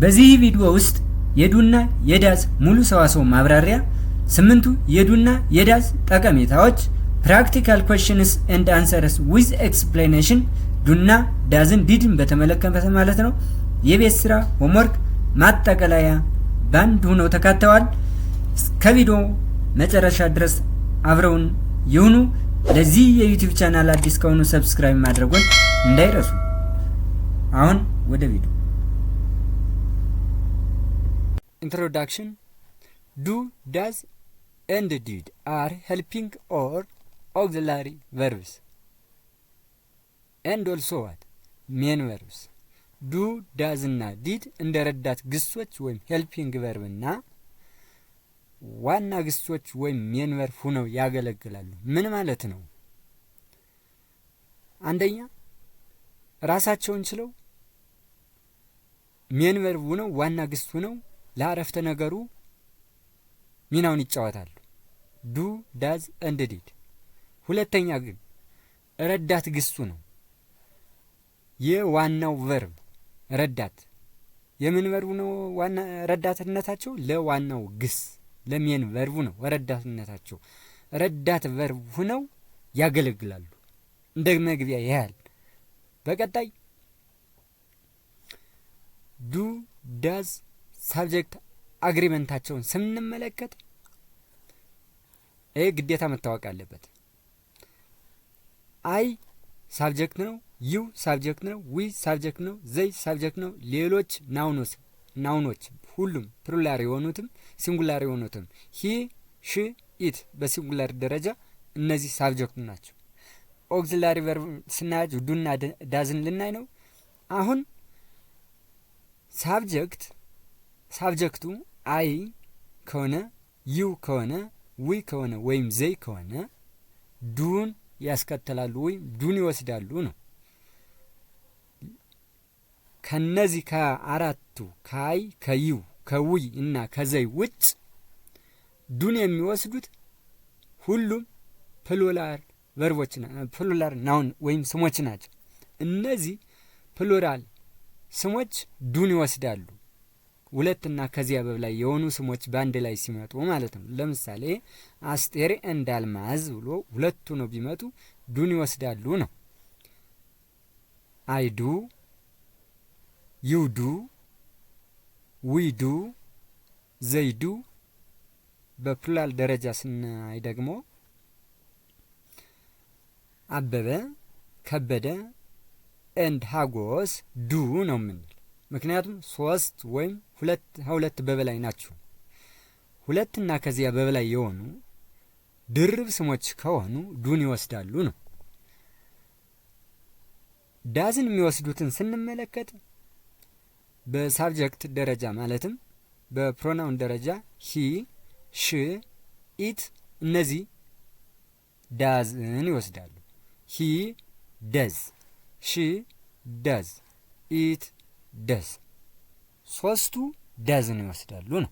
በዚህ ቪዲዮ ውስጥ የዱና የዳዝ ሙሉ ሰዋሰው ማብራሪያ፣ 8ቱ የዱና የዳዝ ጠቀሜታዎች፣ ፕራክቲካል ኩዌስችንስ ኤንድ አንሰርስ ዊዝ ኤክስፕላኔሽን፣ ዱና ዳዝን ዲድን በተመለከተ ማለት ነው። የቤት ስራ ሆምወርክ፣ ማጠቃለያ ባንድ ሆነው ተካተዋል። ከቪዲዮ መጨረሻ ድረስ አብረውን ይሁኑ። ለዚህ የዩቲዩብ ቻናል አዲስ ከሆኑ ሰብስክራይብ ማድረጉን እንዳይረሱ። አሁን ወደ ቪዲዮ። Introduction. Do, does, and did are helping or auxiliary verbs. And also what? Main verbs. Do, does እና did እንደ ረዳት ግሶች ወይም helping verb እና ዋና ግሶች ወይም main verb ሆነው ያገለግላሉ። ምን ማለት ነው? አንደኛ ራሳቸውን ችለው main verb ሆነው ዋና ግስ ሆነው ለአረፍተ ነገሩ ሚናውን ይጫወታሉ። ዱ ዳዝ ኤንድ ዲድ። ሁለተኛ ግን ረዳት ግሱ ነው። የዋናው ቨርብ ረዳት የምን ቨርቡ ነው? ዋና ረዳትነታቸው ለዋናው ግስ ለሜን ቨርቡ ነው። ረዳትነታቸው ረዳት ቨርብ ሆነው ያገለግላሉ። እንደ መግቢያ ያህል በቀጣይ ዱ ዳዝ ሳብጀክት አግሪመንታቸውን ስንመለከት ግዴታ መታወቅ አለበት። አይ ሳብጀክት ነው፣ ዩ ሳብጀክት ነው፣ ዊ ሳብጀክት ነው፣ ዘይ ሳብጀክት ነው። ሌሎች ናውኖች ሁሉም ፕሉራል የሆኑትም ሲንጉላር የሆኑትም ሂ፣ ሺ፣ ኢት በሲንጉላር ደረጃ እነዚህ ሳብጀክቱ ናቸው። ኦክሲላሪ ቨርብ ስናያቸው ዱና ዳዝን ልናይ ነው። አሁን ሳብጀክቱ አይ ከሆነ ዩ ከሆነ ዊ ከሆነ ወይም ዘይ ከሆነ ዱን ያስከተላሉ ወይም ዱን ይወስዳሉ ነው። ከነዚህ ከአራቱ ከአይ ከዩ ከዊ እና ከዘይ ውጭ ዱን የሚወስዱት ሁሉም ፕሉራል ቨርቦች ፕሉራል ናውን ወይም ስሞች ናቸው። እነዚህ ፕሉራል ስሞች ዱን ይወስዳሉ። ሁለትና ከዚያ በላይ የሆኑ ስሞች በአንድ ላይ ሲመጡ ማለት ነው። ለምሳሌ አስቴር እንደ አልማዝ ብሎ ሁለቱ ነው ቢመጡ ዱን ይወስዳሉ ነው። አይ ዱ፣ ዩ ዱ፣ ዊ ዱ፣ ዘይ ዱ። በፕሉራል ደረጃ ስናይ ደግሞ አበበ፣ ከበደ ኤንድ ሀጎስ ዱ ነው የምንል። ምክንያቱም 3 ወይም ሁለት በበላይ ናቸው። ሁለትና ከዚያ በበላይ የሆኑ ድርብ ስሞች ከሆኑ ዱን ይወስዳሉ ነው። ዳዝን የሚወስዱትን ስንመለከት በሳብጀክት ደረጃ ማለትም በፕሮናውን ደረጃ ሂ፣ ሽ፣ ኢት እነዚህ ዳዝን ይወስዳሉ። ሂ ደዝ፣ ሺ ደዝ፣ ኢት ደዝ። ሶስቱ ዳዝን ይወስዳሉ ነው።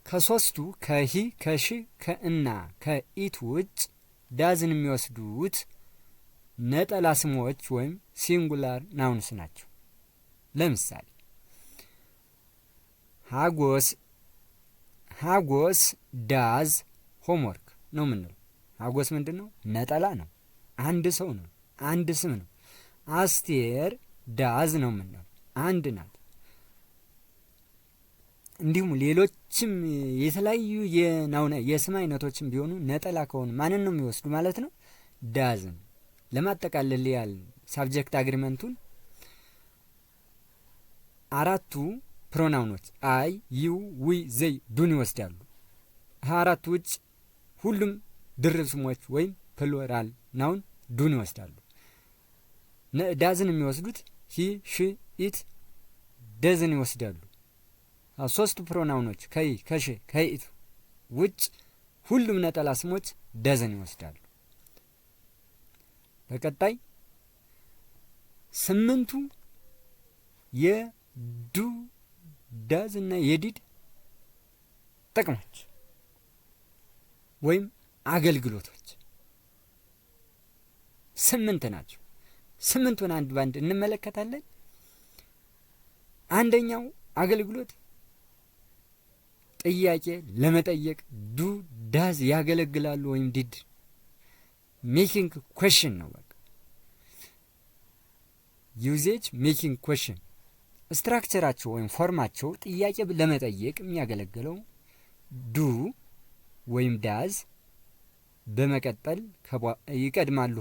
ከሶስቱ ከሂ ከሺ ከእና ከኢት ውጭ ዳዝን የሚወስዱት ነጠላ ስሞች ወይም ሲንጉላር ናውንስ ናቸው። ለምሳሌ ሀጎስ ዳዝ ሆምወርክ ነው የምንለው። ሀጎስ ምንድን ነው? ነጠላ ነው። አንድ ሰው ነው። አንድ ስም ነው። አስቴር ዳዝ ነው የምንለው። አንድ ናት። እንዲሁም ሌሎችም የተለያዩ የስም አይነቶችም ቢሆኑ ነጠላ ከሆኑ ማንን ነው የሚወስዱ ማለት ነው? ዳዝን። ለማጠቃለል ያህል ሳብጀክት አግሪመንቱን አራቱ ፕሮናውኖች አይ፣ ዩ፣ ዊ፣ ዘይ ዱን ይወስዳሉ። አራቱ ውጭ ሁሉም ድርብ ስሞች ወይም ፕሉራል ናውን ዱን ይወስዳሉ። ዳዝን የሚወስዱት ሂ፣ ሺ፣ ኢት ደዝን ይወስዳሉ። ሶስቱ ፕሮናውኖች ከይ፣ ከሺ፣ ከኢት ውጭ ሁሉም ነጠላ ስሞች ደዝን ይወስዳሉ። በቀጣይ 8ቱ የዱ ዳዝ እና የዲድ ጥቅሞች ወይም አገልግሎቶች 8 ናቸው። 8ቱን አንድ ባንድ እንመለከታለን። አንደኛው አገልግሎት ጥያቄ ለመጠየቅ ዱ ዳዝ ያገለግላሉ ወይም ዲድ ሜኪንግ ኩዌሽን ነው። በቃ ዩዜጅ ሜኪንግ ኩዌሽን ስትራክቸራቸው ወይም ፎርማቸው ጥያቄ ለመጠየቅ የሚያገለግለው ዱ ወይም ዳዝ በመቀጠል ይቀድማሉ።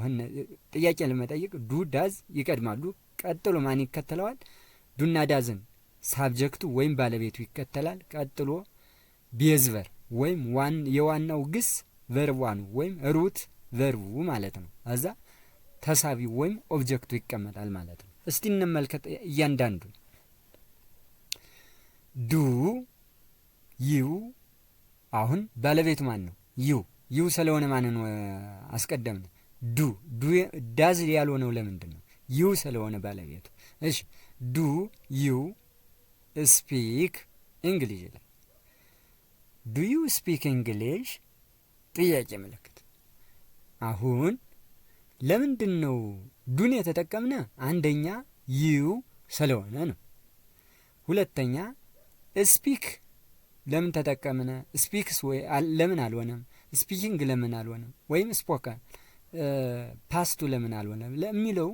ጥያቄ ለመጠየቅ ዱ ዳዝ ይቀድማሉ። ቀጥሎ ማን ይከተለዋል? ዱና ዳዝን ሳብጀክቱ ወይም ባለቤቱ ይከተላል። ቀጥሎ ቤዝቨር ወይም የዋናው ግስ ቨርቧኑ ወይም ሩት ቨርቡ ማለት ነው። እዛ ተሳቢው ወይም ኦብጀክቱ ይቀመጣል ማለት ነው። እስቲ እንመልከት እያንዳንዱ። ዱ ዩ አሁን ባለቤቱ ማን ነው? ዩ ስለሆነ ማንን አስቀደምን? ዱ ዳዝ ያልሆነው ለምንድን ነው? ዩ ስለሆነ ባለቤቱ። እሺ ዱ ዩ ስፒክ እንግሊሽ ይላል። ዱ ዩ ስፒክ እንግሊሽ ጥያቄ ምልክት። አሁን ለምንድን ነው ዱን የተጠቀምነ? አንደኛ ዩ ስለሆነ ነው። ሁለተኛ ስፒክ ለምን ተጠቀምነ? ስፒክስ ወይ ለምን አልሆነም? ስፒኪንግ ለምን አልሆነም? ወይም ስፖከን ፓስቱ ለምን አልሆነም ለሚለው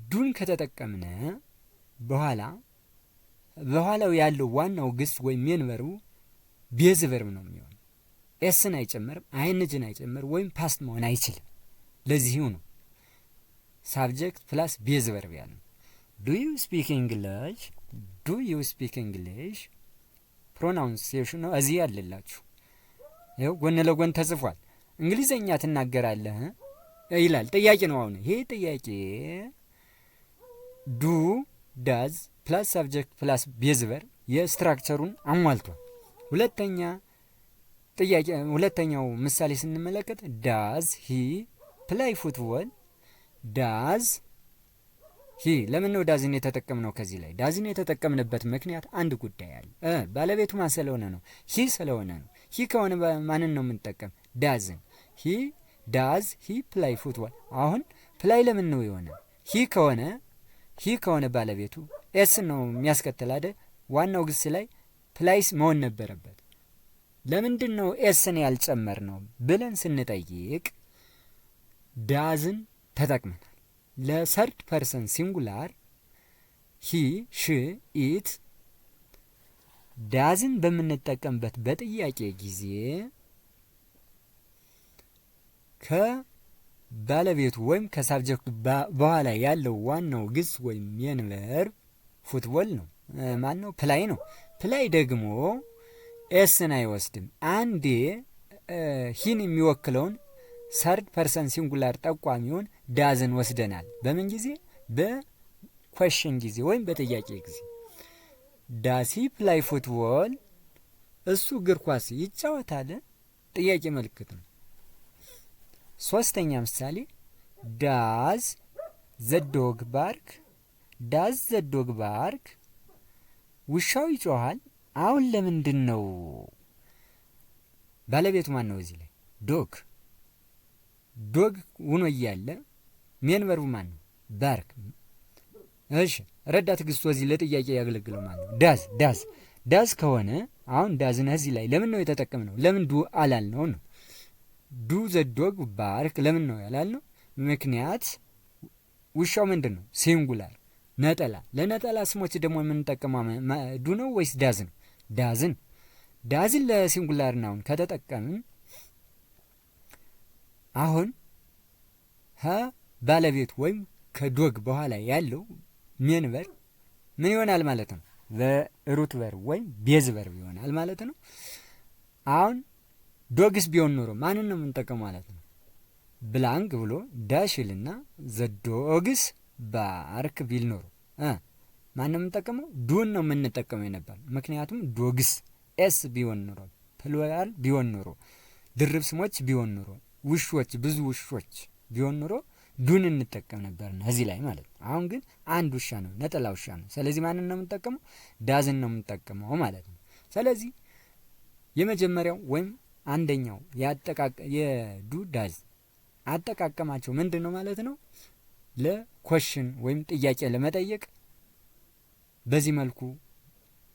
ዱን ከተጠቀምነ በኋላው ያለው ዋናው ግስ ወይም ሜን ቨርቡ ቤዝ ቨርብ ነው የሚሆነው። ኤስን አይጨመርም፣ አይንጅን አይጨመርም፣ ወይም ፓስት መሆን አይችልም። ለዚሁ ነው ሳብጀክት ፕላስ ቤዝ ቨርብ ያለው። ዱ ዩ ስፒክ እንግሊሽ፣ ዱ ዩ ስፒክ እንግሊሽ ፕሮናውንሲዬሽን ነው እዚህ ያለላችሁ። ይኸው ጎን ለጎን ተጽፏል። እንግሊዘኛ ትናገራለህ ይላል። ጥያቄ ነው። አሁን ይሄ ጥያቄ ዱ ዳዝ ፕላስ ሳብጀክት ፕላስ ቤዝ ቨርብ የስትራክቸሩን አሟልቷል። ሁለተኛው ምሳሌ ስንመለከት ዳዝ ሂ ፕላይ ፉትቦል፣ ዳዝ ሂ ለምን ነው ዳዝን የተጠቀምነው? ከዚህ ላይ ዳዝን የተጠቀምንበት ምክንያት አንድ ጉዳይ አለ። ባለቤቱ ማን ስለሆነ ነው? ሂ ስለሆነ ነው። ሂ ከሆነ ማንን ነው የምንጠቀም? ዳዝን። ዳዝ ሂ ፕላይ ፉትቦል። አሁን ፕላይ ለምን ነው የሆነ? ሂ ከሆነ ባለቤቱ ኤስ ነው የሚያስከትል አይደል? ዋናው ግስ ላይ ፕላይስ መሆን ነበረበት። ለምንድን ነው ኤስን ያልጨመር ነው ብለን ስንጠይቅ ዳዝን ተጠቅመናል። ለሰርድ ፐርሰን ሲንጉላር ሂ ሽ ኢት ዳዝን በምንጠቀምበት በጥያቄ ጊዜ ከባለቤቱ ወይም ከሳብጀክቱ በኋላ ያለው ዋናው ግስ ወይም ሜን ቨርብ ፉትቦል ነው። ማን ነው? ፕላይ ነው። ፕላይ ደግሞ ኤስን አይወስድም። አንዴ ሂን የሚወክለውን ሰርድ ፐርሰን ሲንጉላር ጠቋሚውን ዳዝን ወስደናል። በምን ጊዜ? በኩዌሽን ጊዜ ወይም በጥያቄ ጊዜ። ዳዝ ሂ ፕላይ ፉትቦል፣ እሱ እግር ኳስ ይጫወታል? ጥያቄ ምልክት ነው። ሶስተኛ ምሳሌ ዳዝ ዘ ዶግ ባርክ፣ ዳዝ ዘ ዶግ ባርክ፣ ውሻው ይጮሃል። አሁን ለምንድን ነው? ባለቤቱ ማን ነው? እዚህ ላይ ዶግ ሆኖ እያለ ሜን ቨርቡ ማን ነው? ባርክ። እሺ ረዳት ግስቱ እዚህ ለጥያቄ ያገለግለው ማለት ነው። ዳዝ ከሆነ አሁን ዳዝን እዚህ ላይ ለምን ነው የተጠቀምነው? ለምን ዱ አላልነው ነው? ዱ ዘ ዶግ ባርክ ለምን ነው ያላልነው? ምክንያት ውሻው ምንድን ነው? ሲንጉላር ነጠላ። ለነጠላ ስሞች ደግሞ የምንጠቀመው ዱ ነው ወይስ ዳዝ ነው? ዳዝን ለሲንጉላር ናውን ከተጠቀምን አሁን ባለቤቱ ወይም ከዶግ በኋላ ያለው ሜን ቨርብ ምን ይሆናል ማለት ነው? ሩት ቨርብ ወይም ቤዝ ቨርብ ይሆናል ማለት ነው። አሁን ዶግስ ቢሆን ኖሮ ማንን ነው የምንጠቀመው ማለት ነው? ብላንክ ብሎ ዳሽልና ዘዶግስ ባርክ ቢል ኖሮ ማን ነው የምንጠቀመው? ዱን ነው የምንጠቀመው የነበር። ምክንያቱም ዶግስ ኤስ ቢሆን ኖሮ፣ ፕሉራል ቢሆን ኖሮ፣ ድርብ ስሞች ቢሆን ኖሮ፣ ውሾች ብዙ ውሾች ቢሆን ኖሮ ዱን እንጠቀም ነበር እዚህ ላይ ማለት ነው። አሁን ግን አንድ ውሻ ነው፣ ነጠላ ውሻ ነው። ስለዚህ ማንን ነው የምንጠቀመው? ዳዝን ነው የምንጠቀመው ማለት ነው። ስለዚህ የመጀመሪያው ወይም አንደኛው የዱ ዳዝ አጠቃቀማቸው ምንድን ነው ማለት ነው? ለኮሽን ወይም ጥያቄ ለመጠየቅ በዚህ መልኩ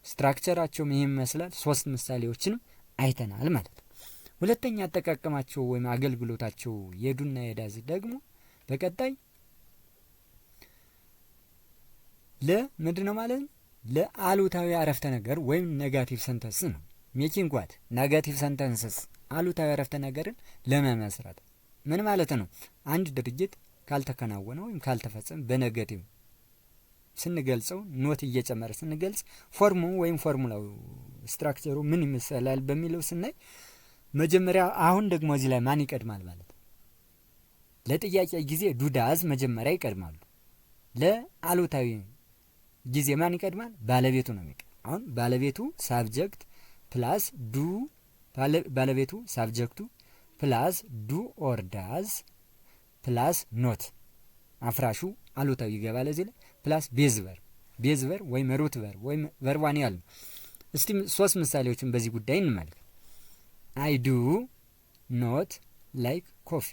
ስትራክቸራቸው ይሄን ይመስላል። 3 ምሳሌዎችንም አይተናል ማለት ነው። ሁለተኛ አጠቃቀማቸው ወይም አገልግሎታቸው የዱና የዳዝ ደግሞ በቀጣይ ለምንድነው ማለት ነው? ለአሉታዊ አረፍተ ነገር ወይም ኔጋቲቭ ሰንተንስ ነው። ሜኪንግ ዋት ኔጋቲቭ ሰንተንስስ አሉታዊ አረፍተ ነገርን ለመመስረት ምን ማለት ነው? አንድ ድርጊት ካልተከናወነ ወይም ካልተፈጸመ በኔጋቲቭ ስንገልጸው ኖት እየጨመረ ስንገልጽ ፎርሙ ወይም ፎርሙላው ስትራክቸሩ ምን ይመስላል በሚለው ስናይ መጀመሪያ አሁን ደግሞ እዚህ ላይ ማን ይቀድማል ማለት ነው? ለጥያቄ ጊዜ ዱ ዳዝ መጀመሪያ ይቀድማሉ። ለአሉታዊ ጊዜ ማን ይቀድማል? ባለቤቱ ነው የሚቀድም። አሁን ባለቤቱ ሳብጀክት ፕላስ ዱ ባለቤቱ ሳብጀክቱ ፕላስ ዱ ኦር ዳዝ ፕላስ ኖት አፍራሹ አሉታዊ ይገባል እዚህ ላይ ፕላስ ቤዝ ቨር ወይም ሩት ቨር ወይም ቨርባን ያሉ። እስቲ 3 ምሳሌዎችን በዚህ ጉዳይ እንመልከት። አይ ዱ ኖት ላይክ ኮፊ።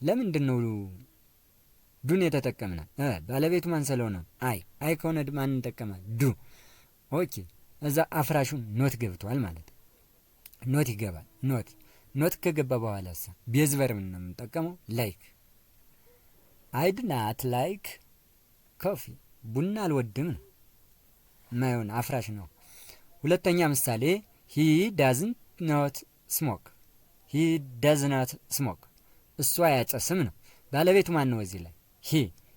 ለምንድን ነው ዱን የተጠቀምና? ባለቤቱ ማን ስለሆነ አይ ከሆነ ማን እንጠቀማል? ዱ። ኦኬ እዛ አፍራሹን ኖት ገብቷል ማለት ኖት ይገባል። ኖት ከገባ በኋላ ቤዝ ቨር ምን ነው የምንጠቀመው? ላይክ። አይ ዱ ናት ላይክ ኮፊ። ቡና አልወድም ነው ማይሆን አፍራሽ ነው። ሁለተኛ ምሳሌ ሂ ዳዝንት ኖት ስሞክ። ሂ ዳዝ ናት ስሞክ። እሱ አያጨስም ነው። ባለቤቱ ማን ነው እዚህ ላይ?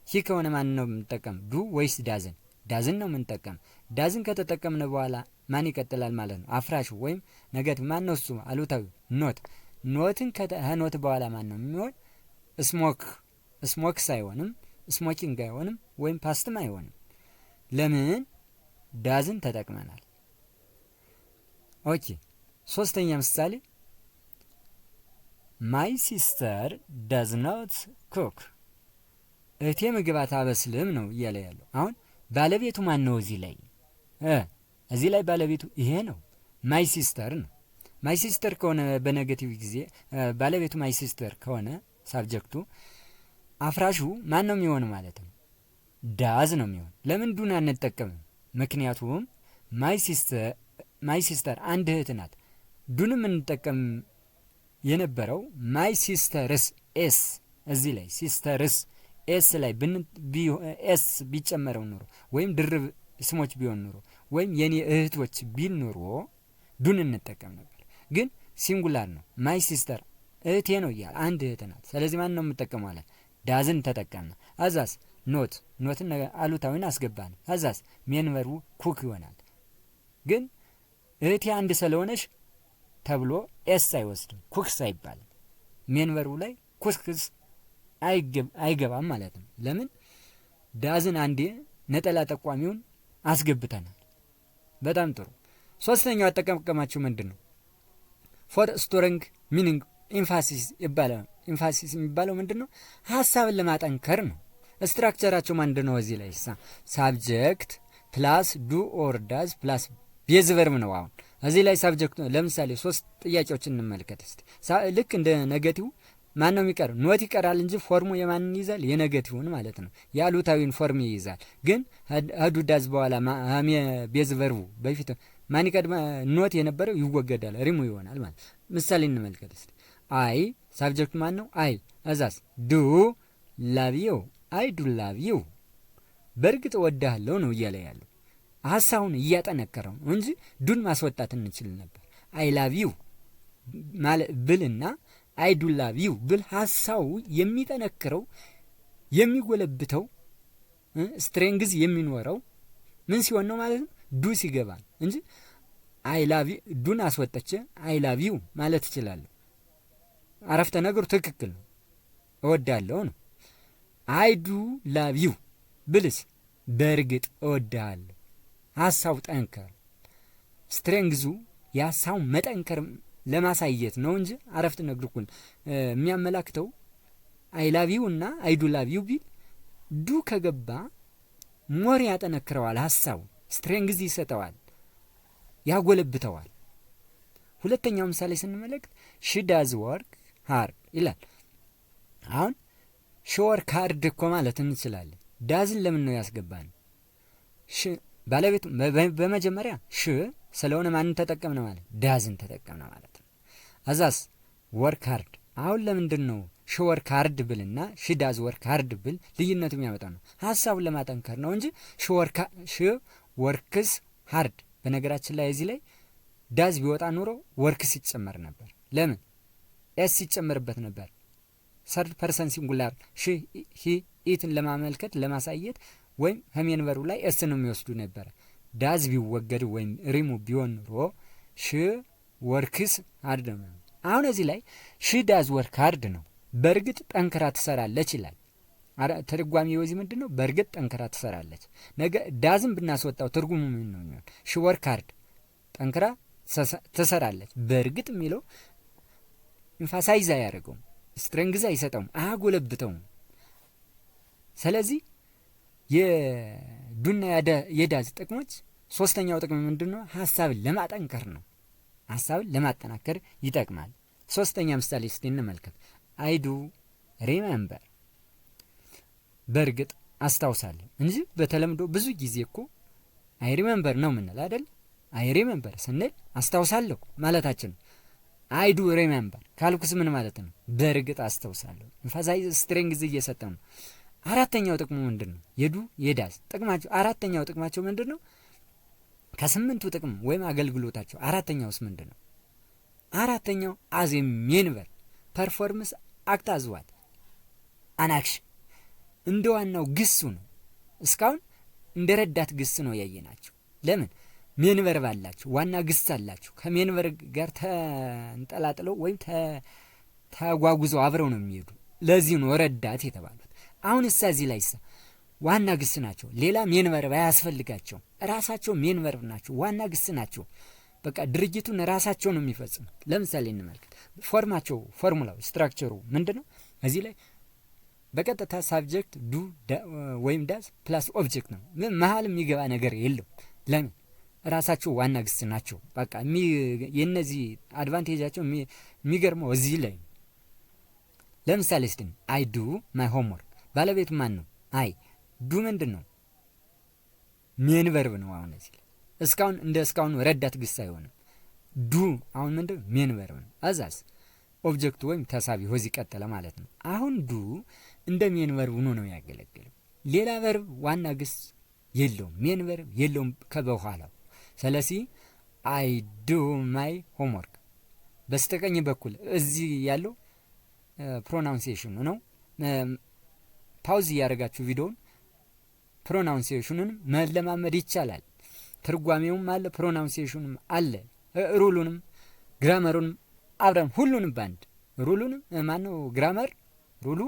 ሂ ከሆነ ማን ነው የምንጠቀም? ዱ ወይስ ዳዝን? ዳዝን ነው የምንጠቀም። ዳዝን ከተጠቀምን በኋላ ማን ይቀጥላል ማለት ነው? አፍራሹ ወይም ነገት ማን ነው? እሱ አሉታዊ ኖት። ኖትን ከኖት በኋላ ማን ነው የሚሆን? ስሞክስ አይሆንም፣ ስሞኪንግ አይሆንም፣ ወይም ፓስትም አይሆንም። ለምን? ዳዝን ተጠቅመናል። ኦኬ ሶስተኛ ምሳሌ ማይ ሲስተር ዳዝ ኖት ኩክ። እህቴ ምግብ አታበስልም ነው እያለ ያለው። አሁን ባለቤቱ ማን ነው እዚህ ላይ? እዚህ ላይ ባለቤቱ ይሄ ነው፣ ማይ ሲስተር ነው። ማይ ሲስተር ከሆነ በኔጌቲቭ ጊዜ ባለቤቱ ማይ ሲስተር ከሆነ ሳብጀክቱ አፍራሹ ማን ነው የሚሆን ማለት ነው? ዳዝ ነው የሚሆን። ለምን ዱን አንጠቀምም? ምክንያቱም ማይ ሲስተር አንድ እህት ናት። ዱንም እንጠቀም የነበረው ማይ ሲስተርስ ኤስ እዚህ ላይ ሲስተርስ ኤስ ላይ ኤስ ቢጨመረው ኑሮ ወይም ድርብ ስሞች ቢሆን ኑሮ ወይም የኔ እህቶች ቢል ኑሮ ዱን እንጠቀም ነበር። ግን ሲንጉላር ነው። ማይ ሲስተር እህቴ ነው እያለ አንድ እህት ናት። ስለዚህ ማን ነው የምጠቀመው አለ? ዳዝን ተጠቀምና። አዛስ ኖትን አሉታዊን አስገባን። አዛስ ሜን ቨርቡ ኩክ ይሆናል። ግን እህቴ አንድ ስለሆነሽ ተብሎ ኤስ አይወስድም፣ ኩክስ አይባልም። ሜን ቨርቡ ላይ ኩክስ አይገባም ማለት ነው። ለምን? ዳዝን አንዴ ነጠላ ጠቋሚውን አስገብተናል። በጣም ጥሩ። ሶስተኛው አጠቃቀማችሁ ምንድን ነው? ፎር ስትሮንግ ሚኒንግ ኤምፋሲስ ይባላል። ኤምፋሲስ የሚባለው ምንድን ነው? ሀሳብን ለማጠንከር ነው። ስትራክቸራቸው ምንድን ነው? እዚህ ላይ ሳብጀክት ፕላስ ዱ ኦር ዳዝ ፕላስ ቤዝ ቨርብ ነው። አሁን እዚህ ላይ ሳብጀክት ለምሳሌ 3 ጥያቄዎችን እንመልከት እስቲ። ልክ እንደ ኔጌቲቭ ማን ነው የሚቀር? ኖት ይቀራል እንጂ ፎርሙ የማንን ይይዛል? የኔጌቲቭን ማለት ነው። የአሉታዊን ፎርም ይይዛል። ግን ዱ ዳዝ በኋላ ቤዝ ቨርቡ በፊት ማን ይቀድማ? ኖት የነበረው ይወገዳል፣ ሪሙ ይሆናል ማለት። ምሳሌ እንመልከት እስቲ። አይ ሳብጀክት ማን ነው? አይ። እዛስ ዱ ላቭ ዩ። አይ ዱ ላቭ ዩ። በእርግጥ እወድሃለሁ ነው እያለ ያለው። ሀሳቡን እያጠነከረው ነው እንጂ ዱን ማስወጣት እንችል ነበር። አይ ላቭ ዩ ብልና አይ ዱ ላቭ ዩ ብል ሀሳቡ የሚጠነክረው የሚጎለብተው ስትሬንግዝ የሚኖረው ምን ሲሆን ነው ማለት ነው? ዱ ሲገባ እንጂ አይ ላቭ ዩ ዱን አስወጠቼ አይ ላቭ ዩ ማለት እችላለሁ። አረፍተ ነገሩ ትክክል ነው፣ እወዳለሁ ነው። አይ ዱ ላቭ ዩ ብልስ በእርግጥ እወዳለሁ። ሀሳቡ ጠንከር፣ ስትሬንግዙ የሀሳቡ መጠንከር ለማሳየት ነው እንጂ አረፍተ ነገሩ የሚያመላክተው አይ ላቭ ዩ እና አይ ዱ ላቭ ዩ ቢል ዱ ከገባ ሞር ያጠነክረዋል፣ ሀሳቡ ስትሬንግዝ ይሰጠዋል፣ ያጎለብተዋል። ሁለተኛው ምሳሌ ስንመለከት ሺ ዳዝ ወርክ ሃርድ ይላል። አሁን ሾር ካርድ እኮ ማለት እንችላለን። ዳዝን ለምን ነው ያስገባን? ባለቤቱ በመጀመሪያ ስለሆነ ማንን ተጠቀምነ ማለት ዳዝን ተጠቀምነ ማለት ነው። አዛስ ወርክ ሃርድ። አሁን ለምንድን ነው ወርክ ሃርድ ብልና ዳዝ ወርክ ሃርድ ብል ልዩነቱ የሚያመጣው ነው? ሀሳቡን ለማጠንከር ነው እንጂ ወርክስ ሃርድ። በነገራችን ላይ እዚህ ላይ ዳዝ ቢወጣ ኑሮ ወርክስ ይጨመር ነበር። ለምን ኤስ ይጨመርበት ነበር። ሰርድ ፐርሰን ሲንጉላር ኢትን ለማመልከት ለማሳየት ወይም ሜን ቨርቡ ላይ ኤስ ነው የሚወስዱ ነበር። ዳዝ ቢወገድ ወይም ሪሙቭ ቢሆን ኑሮ ወርክስ ሃርድ ነው። አሁን እዚህ ላይ ዳዝ ወርክ ሃርድ ነው። በእርግጥ ጠንክራ ትሰራለች ይላል። ተርጓሚው እዚህ ምንድነው? በእርግጥ ጠንክራ ትሰራለች። ነገ ዳዝን ብናስወጣው ትርጉሙ ምን ነው የሚሆን? ወርክ ሃርድ ጠንክራ ትሰራለች። በእርግጥ የሚለው ኢንፋሳይዝ አያደርገውም፣ ስትሬንግዝ አይሰጠውም፣ አያጎለብተውም። ስለዚህ የዱና የዳዝ ጥቅሞች ሶስተኛው ጥቅም ምንድነው? ሀሳብን ለማጠንከር ነው። ሀሳብን ለማጠናከር ይጠቅማል። ሶስተኛ ምሳሌ እስቲ እንመልከት። አይ ዱ ሪሜምበር፣ በእርግጥ አስታውሳለሁ እንጂ በተለምዶ ብዙ ጊዜ እኮ አይ ሪሜምበር ነው ምንል አይደል? አይ ሪሜምበር ስንል አስታውሳለሁ ማለታችን ነው። አይ ዱ ሪሜምበር ካልኩስ ምን ማለት ነው? በእርግጥ አስታውሳለሁ። ኢንፋሳይዝ ስትሬንግዝ እየሰጠው ነው። አራተኛው ጥቅሙ ምንድነው? የዱ የዳዝ ጥቅማቸው አራተኛው ጥቅማቸው ምንድነው? ከስምንቱ ጥቅም ወይም አገልግሎታቸው አራተኛውስ ምንድነው? አራተኛው አዝ ሜን ቨርብ ፐርፎርምስ አክት አዝ ዋት አን አክሽን፣ እንደ ዋናው ግሱ ነው። እስካሁን እንደ ረዳት ግስ ነው ያየናቸው። ለምን? ሜን ቨርብ አላቸው፣ ዋና ግስ አላቸው። ከሜን ቨርብ ጋር ተንጠላጥለው ወይም ተጓጉዘው አብረው ነው የሚሄዱ። ለዚህ ነው ረዳት የተባሉት። አሁን እዚህ ላይ ዋና ግስ ናቸው። ሌላ ሜን ቨርብ አያስፈልጋቸውም። ራሳቸው ሜን ቨርብ ናቸው፣ ዋና ግስ ናቸው። በቃ ድርጅቱን ራሳቸው ነው የሚፈጽሙት። ለምሳሌ እንመልከት። ፎርሙላው ስትራክቸሩ ምንድነው? እዚህ ላይ በቀጥታ ሳብጀክት ዱ ወይም ዳዝ ፕላስ ኦብጀክት ነው። መሀል የሚገባ ነገር የለው። ለምን? ራሳቸው ዋና ግስ ናቸው። በቃ የነዚህ አድቫንቴጃቸው የሚገርመው እዚህ ላይ። ለምሳሌ ስትን አይ ዱ ማይ ሆምወርክ፣ ባለቤቱ ማን ነው? አይ። ዱ ምንድን ነው? ሜን ቨርብ ነው። አሁን እዚህ ላይ እስካሁን ረዳት ግስ አይሆንም። ዱ አሁን ምንድን ነው? ሜን ቨርብ ነው። አዛስ ኦብጀክቱ ወይም ተሳቢ ሆዚ ቀጠለ ማለት ነው። አሁን ዱ እንደ ሜን ቨርብ ሆኖ ነው ያገለግለው። ሌላ ቨርብ ዋና ግስ የለውም፣ ሜን ቨርብ የለውም ከበኋላው። ስለዚህ አይ ዱ ማይ ሆምወርክ። በስተቀኝ በኩል እዚህ ያለው ፕሮናንሲዬሽኑ ነው። ፓውዝ እያደረጋችሁ ቪዲዮውን ፕሮናንሲዬሽኑን መለማመድ ይቻላል። ትርጓሜውም አለ፣ ፕሮናንሲዬሽኑም አለ፣ ሩሉንም ግራመሩንም አብረን ሁሉንም ባንድ ሩሉንም ማነው ግራመር ሩሉ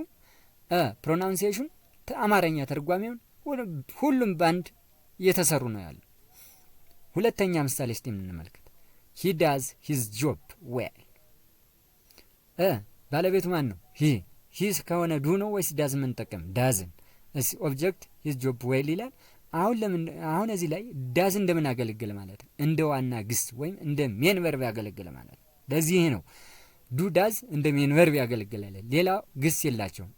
ፕሮናንሲዬሽን አማርኛ ትርጓሜውን ሁሉም ባንድ እየተሰሩ ነው ያለው። ሁለተኛ ምሳሌ እስቲ እንመልከት። ሂ ዳዝ ሂዝ ጆብ ዌል። ባለቤቱ ማን ነው? ሂ ከሆነ ዱ ነው ወይስ ዳዝ የምንጠቀም? ዳዝን። እሺ ኦብጀክት ሂዝ ጆብ ዌል ይላል። አሁን እዚህ ላይ ዳዝ እንደምን ያገለግል ማለት ነው? እንደ ዋና ግስ ወይም እንደ ሜን ቨርብ ያገለግል ማለት ነው። ለዚህ ነው ዱ ዳዝ እንደ ሜን ቨርብ ያገለግላል። ሌላ ግስ የላቸውም።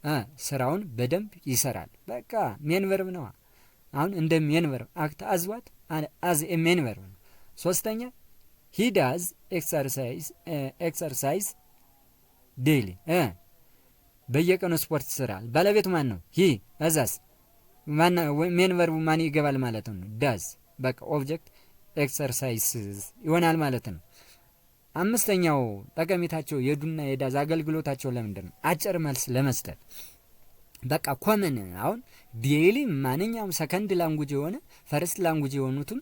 ስራውን በደንብ ይሰራል። በቃ ሜን ቨርብ ነው። አሁን እንደ ሜን ቨርብ አክት አዝዋት አዝ ሜን ቨርብ ነው። ሶስተኛ ሂ ዳዝ ኤክሰርሳይዝ ዴይሊ፣ በየቀኑ ስፖርት ይሰራል። ባለቤቱ ማን ነው? ሂ። እዛስ ሜን ቨርቡ ማን ይገባል ማለት ነው? ዳዝ። በቃ ኦብጀክት ኤክሰርሳይዝ ይሆናል ማለት ነው። አምስተኛው ጠቀሜታቸው የዱና የዳዝ አገልግሎታቸው ለምንድን ነው? አጭር መልስ ለመስጠት። በቃ ኮመን አሁን ዴይሊ ማንኛውም ሰከንድ ላንጉጅ የሆነ ፈርስት ላንጉጅ የሆኑትም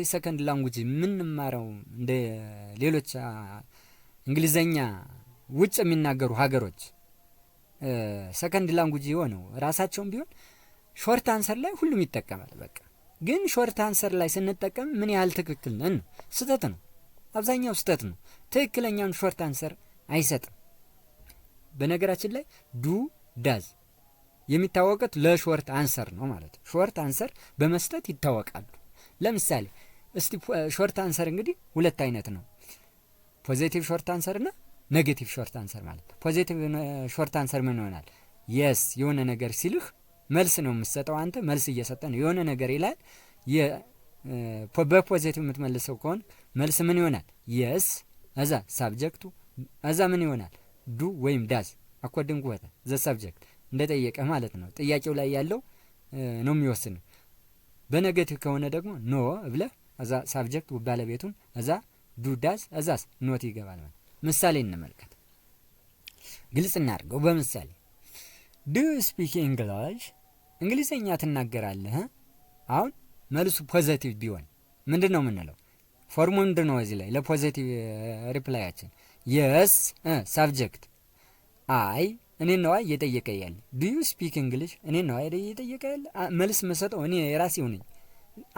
ሰከንድ ላንጉጅ የምንማረው እንደ ሌሎች እንግሊዘኛ ውጭ የሚናገሩ ሀገሮች ሰከንድ ላንጉጅ የሆነው ራሳቸውም ቢሆን ሾርት አንሰር ላይ ሁሉም ይጠቀማል። በቃ ግን ሾርት አንሰር ላይ ስንጠቀም ምን ያህል ትክክል ነን? ስህተት ነው። አብዛኛው ስህተት ነው። ትክክለኛውን ሾርት አንሰር አይሰጥም። በነገራችን ላይ ዱ ዳዝ የሚታወቁት ለሾርት አንሰር ነው ማለት ነው። ሾርት አንሰር በመስጠት ይታወቃሉ። ለምሳሌ እስቲ ሾርት አንሰር እንግዲህ ሁለት አይነት ነው። ፖዚቲቭ ሾርት አንሰር እና ኔጌቲቭ ሾርት አንሰር ማለት ነው። ፖዚቲቭ ሾርት አንሰር ምን ይሆናል? የስ የሆነ ነገር ሲልህ መልስ ነው የምትሰጠው አንተ መልስ እየሰጠ ነው። የሆነ ነገር ይላል በፖዚቲቭ የምትመልሰው ከሆነ መልስ ምን ይሆናል? የስ እዛ ሳብጀክቱ እዛ ምን ይሆናል? ዱ ወይም ዳዝ አኮርዲንግ ወተ ዘ ሳብጀክት እንደጠየቀ ማለት ነው። ጥያቄው ላይ ያለው ነው የሚወስነው። በኔጌቲቭ ከሆነ ደግሞ ኖ ብለህ እዛ ሳብጀክት ባለቤቱን እዛ ዱ ዳዝ እዛስ ኖት ይገባል ማለት። ምሳሌ እንመልከት፣ ግልጽ እናድርገው በምሳሌ ዱ ዩ ስፒክ ኢንግሊሽ? እንግሊዘኛ ትናገራለህ? አሁን መልሱ ፖዚቲቭ ቢሆን ምንድን ነው የምንለው? ፎርሙ ምንድን ነው እዚህ ላይ ለፖዚቲቭ ሪፕላያችን? የስ ሳብጀክት አይ እኔን ነዋ እየጠየቀ ያለ። ዱ ዩ ስፒክ እንግሊሽ? እኔን ነዋ እየጠየቀ ያለ። መልስ መሰጠው እኔ የራሴው ነኝ።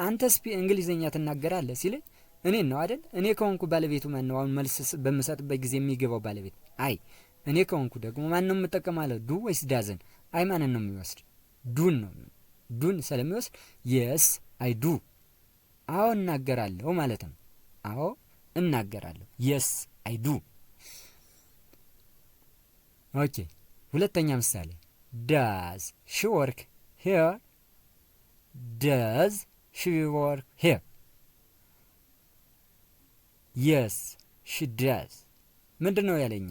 አንተ እንግሊዘኛ ትናገራለህ ሲለኝ እኔን ነው አይደል? እኔ ከሆንኩ ባለቤቱ ማን ነው? አሁን መልስ በምሰጥበት ጊዜ የሚገባው ባለቤት አይ። እኔ ከሆንኩ ደግሞ ማን ነው የምጠቀማለሁ? ዱ ወይስ ዳዝን? አይ ማንን ነው የሚወስድ? ዱን ነው። ዱን ስለሚወስድ የስ አይ ዱ፣ አዎ እናገራለሁ ማለት ነው። አዎ እናገራለሁ፣ የስ አይ ዱ። ኦኬ ሁለተኛ ምሳሌ ዳዝ ሺ ወርክ ሄር? ዳዝ ሺ ወርክ ሄር? የስ ሺ ዳዝ። ምንድን ነው ያለኝ?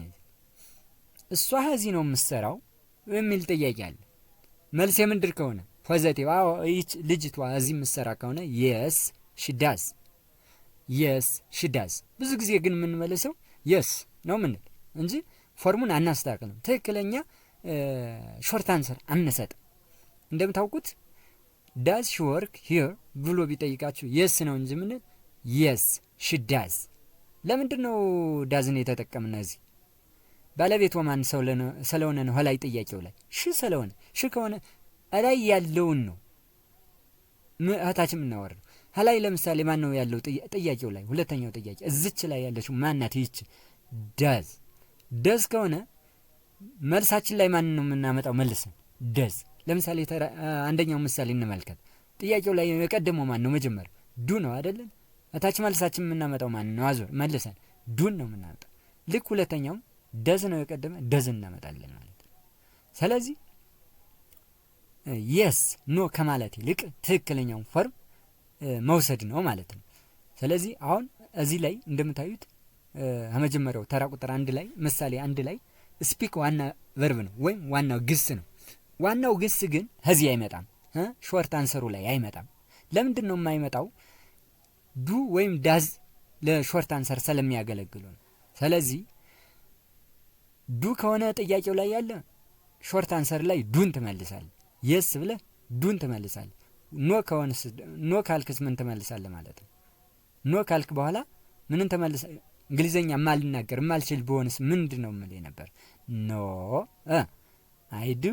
እሷ እዚህ ነው የምትሰራው የሚል ጥያቄ አለ። መልስ የምንድር ከሆነ ፖዚቲቭ፣ አዎ ይች ልጅቷ እዚህ የምትሰራ ከሆነ የስ ሺ ዳዝ፣ የስ ሺ ዳዝ። ብዙ ጊዜ ግን የምንመልሰው የስ ነው ምንል እንጂ ፎርሙን አናስተካክልም። ትክክለኛ ሾርት አንሰር አንሰጥ። እንደምታውቁት ዳዝ ሺ ወርክ ሂር ብሎ ቢጠይቃችሁ የስ ነው እንጂ ምንል የስ ሺ ዳዝ። ለምንድን ነው ዳዝን የተጠቀምና እዚህ? ባለቤቷ ማን ስለሆነ ነው። ኋላይ ጥያቄው ላይ ሺ ስለሆነ፣ ሺ ከሆነ እላይ ያለውን ነው እህታችን የምናወራው። ኋላይ ለምሳሌ ማን ነው ያለው ጥያቄው ላይ? ሁለተኛው ጥያቄ እዝች ላይ ያለችው ማናት? ይች ዳዝ። ደዝ ከሆነ መልሳችን ላይ ማን ነው የምናመጣው? መልሰን ደዝ። ለምሳሌ አንደኛው ምሳሌ እንመልከት። ጥያቄው ላይ የቀደመው ማን ነው? መጀመሪያ ዱ ነው አይደለም? እታች መልሳችን የምናመጣው ማን ነው? አዞር መልሰን ዱን ነው የምናመጣው። ልክ ሁለተኛው ደዝ ነው የቀደመ፣ ደዝ እናመጣለን ማለት ነው። ስለዚህ የስ ኖ ከማለት ይልቅ ትክክለኛውን ፎርም መውሰድ ነው ማለት ነው። ስለዚህ አሁን እዚህ ላይ እንደምታዩት ከመጀመሪያው ተራ ቁጥር አንድ ላይ ምሳሌ አንድ ላይ ስፒክ ዋና ቨርብ ነው ወይም ዋናው ግስ ነው። ዋናው ግስ ግን ከዚህ አይመጣም፣ ሾርት አንሰሩ ላይ አይመጣም። ለምንድን ነው የማይመጣው? ዱ ወይም ዳዝ ለሾርት አንሰር ስለሚያገለግሉ ነው። ስለዚህ ዱ ከሆነ ጥያቄው ላይ ያለ ሾርት አንሰር ላይ ዱን ትመልሳለህ። የስ ብለህ ዱን ትመልሳለህ። ኖ ከሆነስ ኖ ካልክስ ምን ትመልሳለህ ማለት ነው? ኖ ካልክ በኋላ ምንን ተመልሰ? እንግሊዘኛ ማልናገር ማልችል በሆነስ ምንድን ነው የምልህ ነበር? ኖ አይ ዱ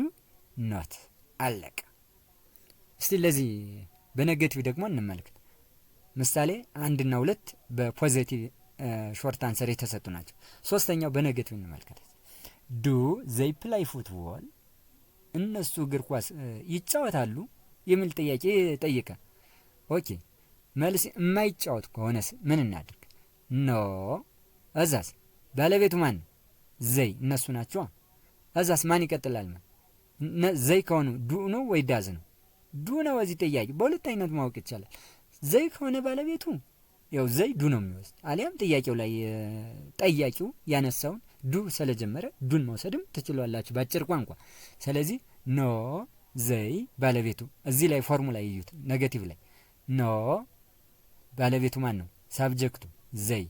ኖት። አለቀ። እስቲ ለዚህ በኔጌቲቭ ደግሞ እንመልከት። ምሳሌ 1 እና 2 በፖዚቲቭ ሾርት አንሰር የተሰጡ ናቸው። ሶስተኛው በኔጌቲቭ እንመልከት። ዱ ዘይ ፕላይ ፉትቦል? እነሱ እግር ኳስ ይጫወታሉ የሚል ጥያቄ ጠይቀ። ኦኬ መልስ የማይጫወት ከሆነስ ምን እናድርግ? ኖ። እዛስ ባለቤቱ ማን ነው? ዘይ እነሱ ናቸው። እዛስ ማን ይቀጥላል? ዘይ ከሆኑ ዱ ነው ወይ ዳዝ ነው? ዱ ነው። እዚህ ጥያቄ በሁለት አይነት ማወቅ ይቻላል። ዘይ ከሆነ ባለቤቱ ያው ዘይ ዱ ነው የሚወስድ፣ አሊያም ጥያቄው ላይ ጠያቂው ያነሳውን ዱ ስለጀመረ ዱን መውሰድም ትችላላችሁ ባጭር ቋንቋ። ስለዚህ ኖ ዘይ ባለቤቱ። እዚህ ላይ ፎርሙላ ይዩት፣ ኔጌቲቭ ላይ ኖ ባለቤቱ ማን ነው? ሳብጀክቱ ዘይ።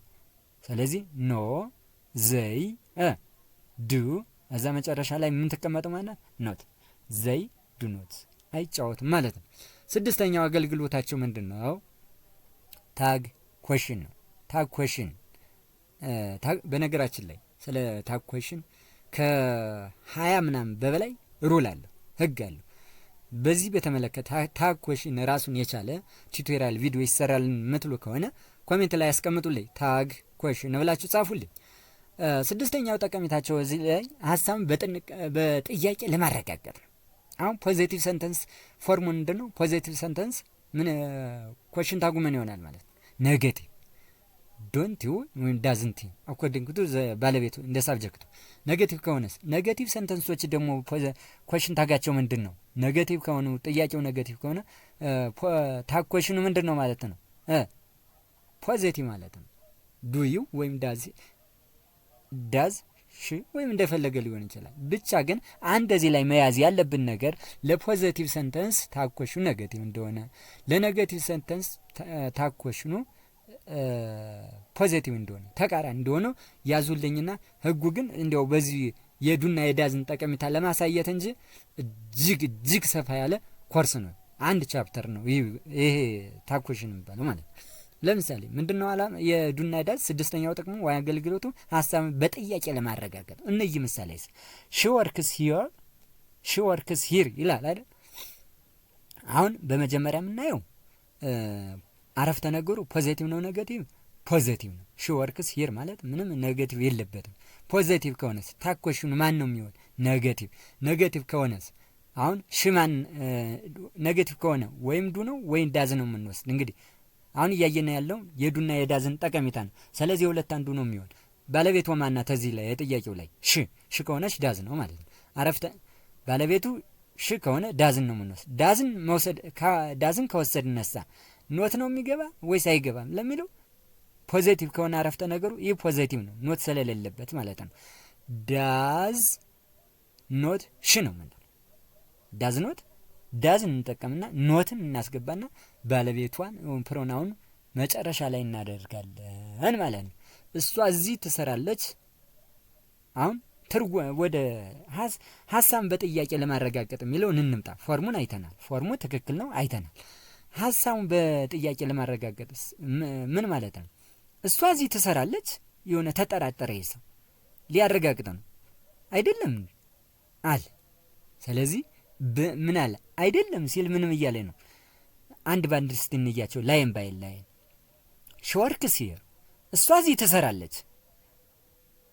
ስለዚህ ኖ ዘይ ዱ እዛ መጨረሻ ላይ ምን ተቀመጠው ማለት ኖት። ዘይ ዱ ኖት አይጫወትም ማለት ነው። ስድስተኛው አገልግሎታቸው ምንድን ነው? ታግ ኩዌሽን ነው። ታግ ኩዌሽን በነገራችን ላይ ስለ ታግ ኩዌሽን ከ20 ምናምን በበላይ ሩል አለው፣ ህግ አለው። በዚህ በተመለከተ ታግ ኩዌሽን ራሱን የቻለ ቱቶሪያል ቪዲዮ ይሰራልን የምትሉ ከሆነ ኮሜንት ላይ ያስቀምጡልኝ። ታግ ኩዌሽን ብላችሁ ጻፉልኝ። ስድስተኛው ጠቀሜታቸው እዚህ ላይ ሀሳብን በጥያቄ ለማረጋገጥ ነው። አሁን ፖዚቲቭ ሰንተንስ ፎርሙ ምንድነው? ፖዚቲቭ ሰንተንስ ምን ኩዌሽን ታጉ ምን ይሆናል ማለት ነው? ኔጌቲቭ ዶንት ዩ ወይም ዳዝንት ዩ አኮርዲንግ ቱ ባለቤቱ እንደ ሳብጀክቱ። ኔጌቲቭ ከሆነስ ኔጌቲቭ ሰንተንሶች ደግሞ ኮሽን ታጋቸው ምንድን ነው? ኔጌቲቭ ከሆኑ ጥያቄው ኔጌቲቭ ከሆነ ታግ ኮሽኑ ምንድን ነው ማለት ነው? ፖዚቲቭ ማለት ነው። ዱ ዩ ወይም ዳዝ ሺ ወይም እንደፈለገ ሊሆን ይችላል። ብቻ ግን አንድ እዚህ ላይ መያዝ ያለብን ነገር ለፖዚቲቭ ሰንተንስ ታግ ኮሽኑ ኔጌቲቭ እንደሆነ፣ ለኔጌቲቭ ሰንተንስ ታግ ኮሽኑ ፖዚቲቭ እንደሆነ ተቃራኒ እንደሆነ ያዙልኝና ህጉ ግን እንዲያው በዚህ የዱና የዳዝን ጠቀሜታ ለማሳየት እንጂ እጅግ ሰፋ ያለ ኮርስ ነው። አንድ ቻፕተር ነው ይሄ ታግ ኮሽን የሚባለው ማለት ነው። ለምሳሌ ምንድነው አላማ የዱና ዳዝ ስድስተኛው ጥቅሙ ወይ አገልግሎቱ ሐሳብን በጥያቄ ለማረጋገጥ። እነዚህ ምሳሌስ ሺ ወርክስ ሂር ይላል አይደል? አሁን በመጀመሪያ የምናየው አረፍተ ነገሩ ፖዚቲቭ ነው ኔጌቲቭ? ፖዚቲቭ ነው። ሺ ወርክስ ሂር ማለት ምንም ኔጌቲቭ የለበትም። ፖዚቲቭ ከሆነስ ታግ ኮሽኑ ማን ነው የሚሆን? ኔጌቲቭ። ኔጌቲቭ ከሆነስ አሁን ሽማን ኔጌቲቭ ከሆነ ወይም ዱ ነው ወይም ዳዝ ነው የምንወስድ። እንግዲህ አሁን እያየን ያለው የዱና የዳዝን ጠቀሜታ ነው። ስለዚህ ሁለት አንዱ ነው የሚሆን። ባለቤቱ ማናት? እዚህ ላይ የጥያቄው ላይ ሺ ከሆነች ዳዝ ነው ማለት ነው። አረፍተ ባለቤቱ ሺ ከሆነ ዳዝን ነው የምንወስድ። ዳዝን ከወሰድ ነሳ ኖት ነው የሚገባ ወይስ አይገባም ለሚለው ፖዚቲቭ ከሆነ አረፍተ ነገሩ ይህ ፖዚቲቭ ነው፣ ኖት ስለሌለበት ማለት ነው። ዳዝ ኖት ሺ ነው የምንለው። ዳዝ ኖት ዳዝን እንጠቀምና ኖትን እናስገባና ባለቤቷን ፕሮናውን መጨረሻ ላይ እናደርጋለን ማለት ነው። እሷ እዚህ ትሰራለች። አሁን ወደ ሀሳብን በጥያቄ ለማረጋገጥ የሚለውን እንምጣ። ፎርሙን አይተናል። ፎርሙ ትክክል ነው አይተናል። ሀሳቡን በጥያቄ ለማረጋገጥ ምን ማለት ነው? እሷ እዚህ ትሰራለች። የሆነ ተጠራጠረ ሰው ሊያረጋግጥ ነው አይደለም አለ። ስለዚህ ምን አለ? አይደለም ሲል ምንም እያለ ነው። አንድ ባንድ ስትንያቸው ላይን ባይል ላይን ሺ ወርክስ ሂር እሷ እዚህ ትሰራለች።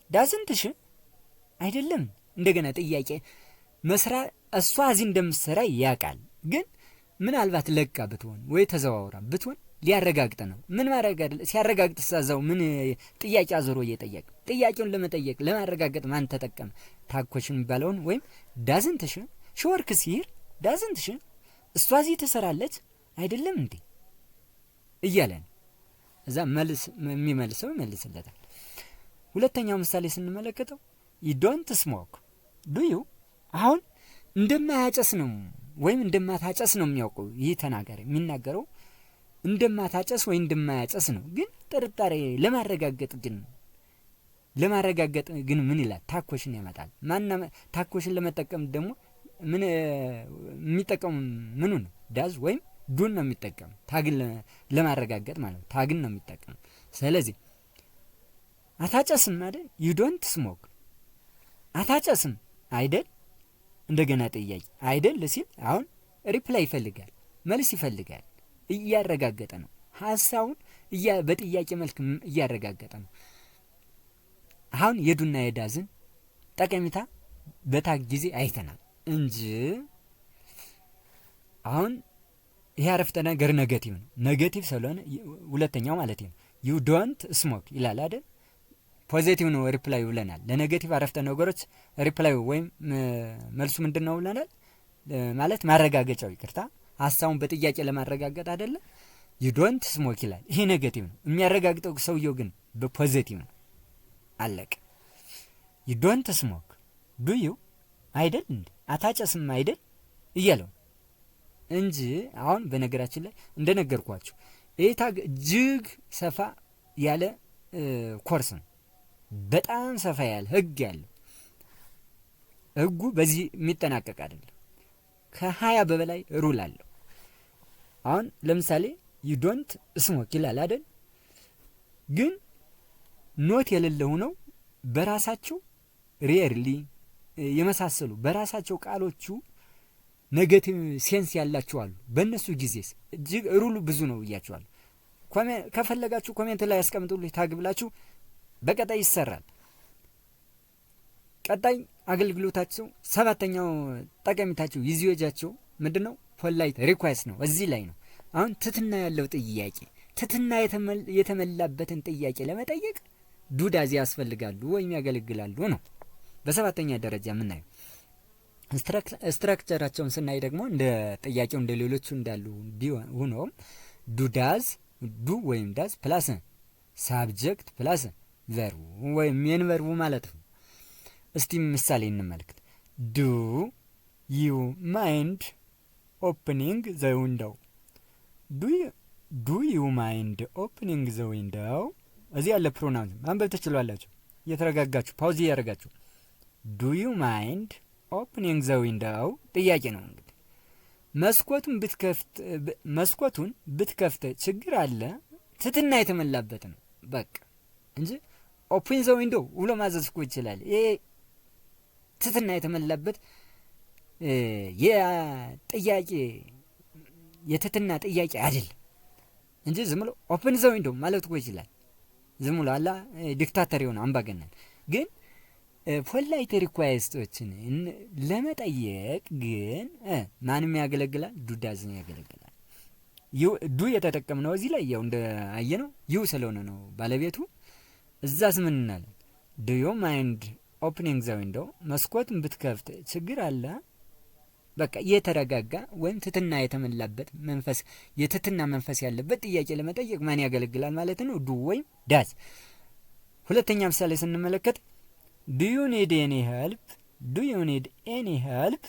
ዳዝንት ሺ አይደለም። እንደገና ጥያቄ መስራ እሷ እዚህ እንደምትሰራ ያውቃል። ግን ምናልባት ለቃ ብትሆን ወይ ተዘዋውራ ብትሆን ሊያረጋግጥ ነው። ምን ማረጋግጥ? ሲያረጋግጥ ሳዛው ምን ጥያቄ አዞሮ እየጠየቀ ጥያቄውን ለመጠየቅ ለማረጋገጥ ማን ተጠቀመ? ታግ ኮሽን የሚባለውን ወይም ዳዝንት ሺ ወርክስ ሂር ዳዝንት ሺ እሷ እዚህ ትሰራለች አይደለም እንዴ እያለን እዛ መልስ የሚመልሰው ይመልስለታል። ሁለተኛው ምሳሌ ስንመለከተው ዩ ዶንት ስሞክ ዱ ዩ። አሁን እንደማያጨስ ነው ወይም እንደማታጨስ ነው የሚያውቀው ይህ ተናጋሪ የሚናገረው እንደማታጨስ ወይ እንደማያጨስ ነው። ግን ጥርጣሬ ለማረጋገጥ ግን ምን ይላል? ታግ ኮሽን ያመጣል። ታግ ኮሽን ለመጠቀም ደግሞ ምን የሚጠቀሙ ምኑ ነው? ዳዝ ወይም ዱን ነው የሚጠቀም ታግን ለማረጋገጥ ማለት ነው። ታግን ነው የሚጠቀም። ስለዚህ አታጨስም አይደል? ዩ ዶንት ስሞክ አታጨስም አይደል? እንደገና ጥያቄ አይደል ሲል አሁን ሪፕላይ ይፈልጋል፣ መልስ ይፈልጋል። እያረጋገጠ ነው ሐሳቡን በጥያቄ መልክ እያረጋገጠ ነው። አሁን የዱና የዳዝን ጠቀሜታ በታግ ጊዜ አይተናል እንጂ አሁን ይሄ አረፍተ ነገር ኔጌቲቭ ነው። ኔጌቲቭ ስለሆነ ሁለተኛው ማለት ነው ዩ ዶንት ስሞክ ይላል አይደል? ፖዚቲቭ ነው ሪፕላይ ብለናል። ለኔጌቲቭ አረፍተ ነገሮች ሪፕላይ ወይም መልሱ ምንድነው ብለናል? ማለት ማረጋገጫው ይቅርታ፣ ሐሳቡን በጥያቄ ለማረጋገጥ አይደለ? ዩ ዶንት ስሞክ ይላል። ይሄ ኔጌቲቭ ነው። የሚያረጋግጠው ሰውየው ግን በፖዚቲቭ ነው። አለቀ። ዩ ዶንት ስሞክ ዱ ዩ አይደል እንዴ አታጨስም አይደል እያለው እንጂ አሁን በነገራችን ላይ እንደነገርኳችሁ ይሄ ታግ እጅግ ሰፋ ያለ ኮርስ ነው። በጣም ሰፋ ያለ ህግ ያለው ህጉ በዚህ የሚጠናቀቅ አይደለም። ከ20 በላይ ሩል አለው። አሁን ለምሳሌ ዩ ዶንት ስሞክ ይላል አይደል? ግን ኖት የሌለው ነው በራሳቸው ሪየርሊ የመሳሰሉ በራሳቸው ቃሎቹ ኔጌቲቭ ሴንስ ያላቸው አሉ። በእነሱ ጊዜስ እጅግ ሩሉ ብዙ ነው ብያቸዋለሁ። ከፈለጋችሁ ኮሜንት ላይ ያስቀምጡልኝ ታግ ብላችሁ በቀጣይ ይሰራል። ቀጣይ አገልግሎታቸው ሰባተኛው ጠቀሜታቸው ይዚዮጃቸው ምንድነው? ፖላይት ሪኳይስት ነው። እዚህ ላይ ነው አሁን ትትና ያለው ጥያቄ ትትና የተመላበትን ጥያቄ ለመጠየቅ ዱ ዳዝ ያስፈልጋሉ ወይም ያገለግላሉ ነው። በሰባተኛ ደረጃ የምናየው ስትራክቸራቸውን ስናይ ደግሞ እንደ ጥያቄው እንደ ሌሎቹ እንዳሉ ሆኖም ዱ ወይም ዳዝ ፕላስ ሳብጀክት ፕላስ ቨርቡ ወይም ሜን ቨርቡ ማለት ነው። እስቲ ምሳሌ እንመልከት። ዱ ዩ ማይንድ ኦፕኒንግ ዘ ዊንዶው? ዱ ዩ ማይንድ ኦፕኒንግ ዘ ዊንዶው? እዚህ ያለ ፕሮናውን ማንበብ ትችላላችሁ እየተረጋጋችሁ ፓውዝ እያደረጋችሁ። ዱ ዩ ማይንድ ኦፕኒንግ ዘ ዊንዶው ጥያቄ ነው። እንግዲህ መስኮቱን ብትከፍት ችግር አለ? ትትና የተመላበት ነው በቃ እንጂ ኦፕን ዘ ዊንዶው ብሎ ማዘዝ እኮ ይችላል። ይሄ ትትና የተመላበት የጥያቄ የትትና ጥያቄ አይደለም እንጂ ዝም ብሎ ኦፕን ዘ ዊንዶው ማለት እኮ ይችላል። ዝም ብሎ አላ ዲክታተር የሆነ አምባገነን ግን ፖላይት ሪኳይስቶችን ለመጠየቅ ግን ማንም ያገለግላል? ዱ ዳዝን ያገለግላል። ዱ የተጠቀምነው እዚህ ላይ ያው እንደ አየነው ዩ ስለሆነ ነው ባለቤቱ። እዛስ ምን እናለን? ዱ ዩ ማይንድ ኦፕኒንግ ዘ ዊንዶው? መስኮቱን ብትከፍት ችግር አለ? በቃ የተረጋጋ ወይም ትትና የተመላበት መንፈስ የትትና መንፈስ ያለበት ጥያቄ ለመጠየቅ ማን ያገለግላል ማለት ነው? ዱ ወይም ዳዝ። ሁለተኛ ምሳሌ ስንመለከት ዱ ዩ ኒድ ኤኒ ሄልፕ? ዱ ዩ ኒድ ኤኒ ሄልፕ?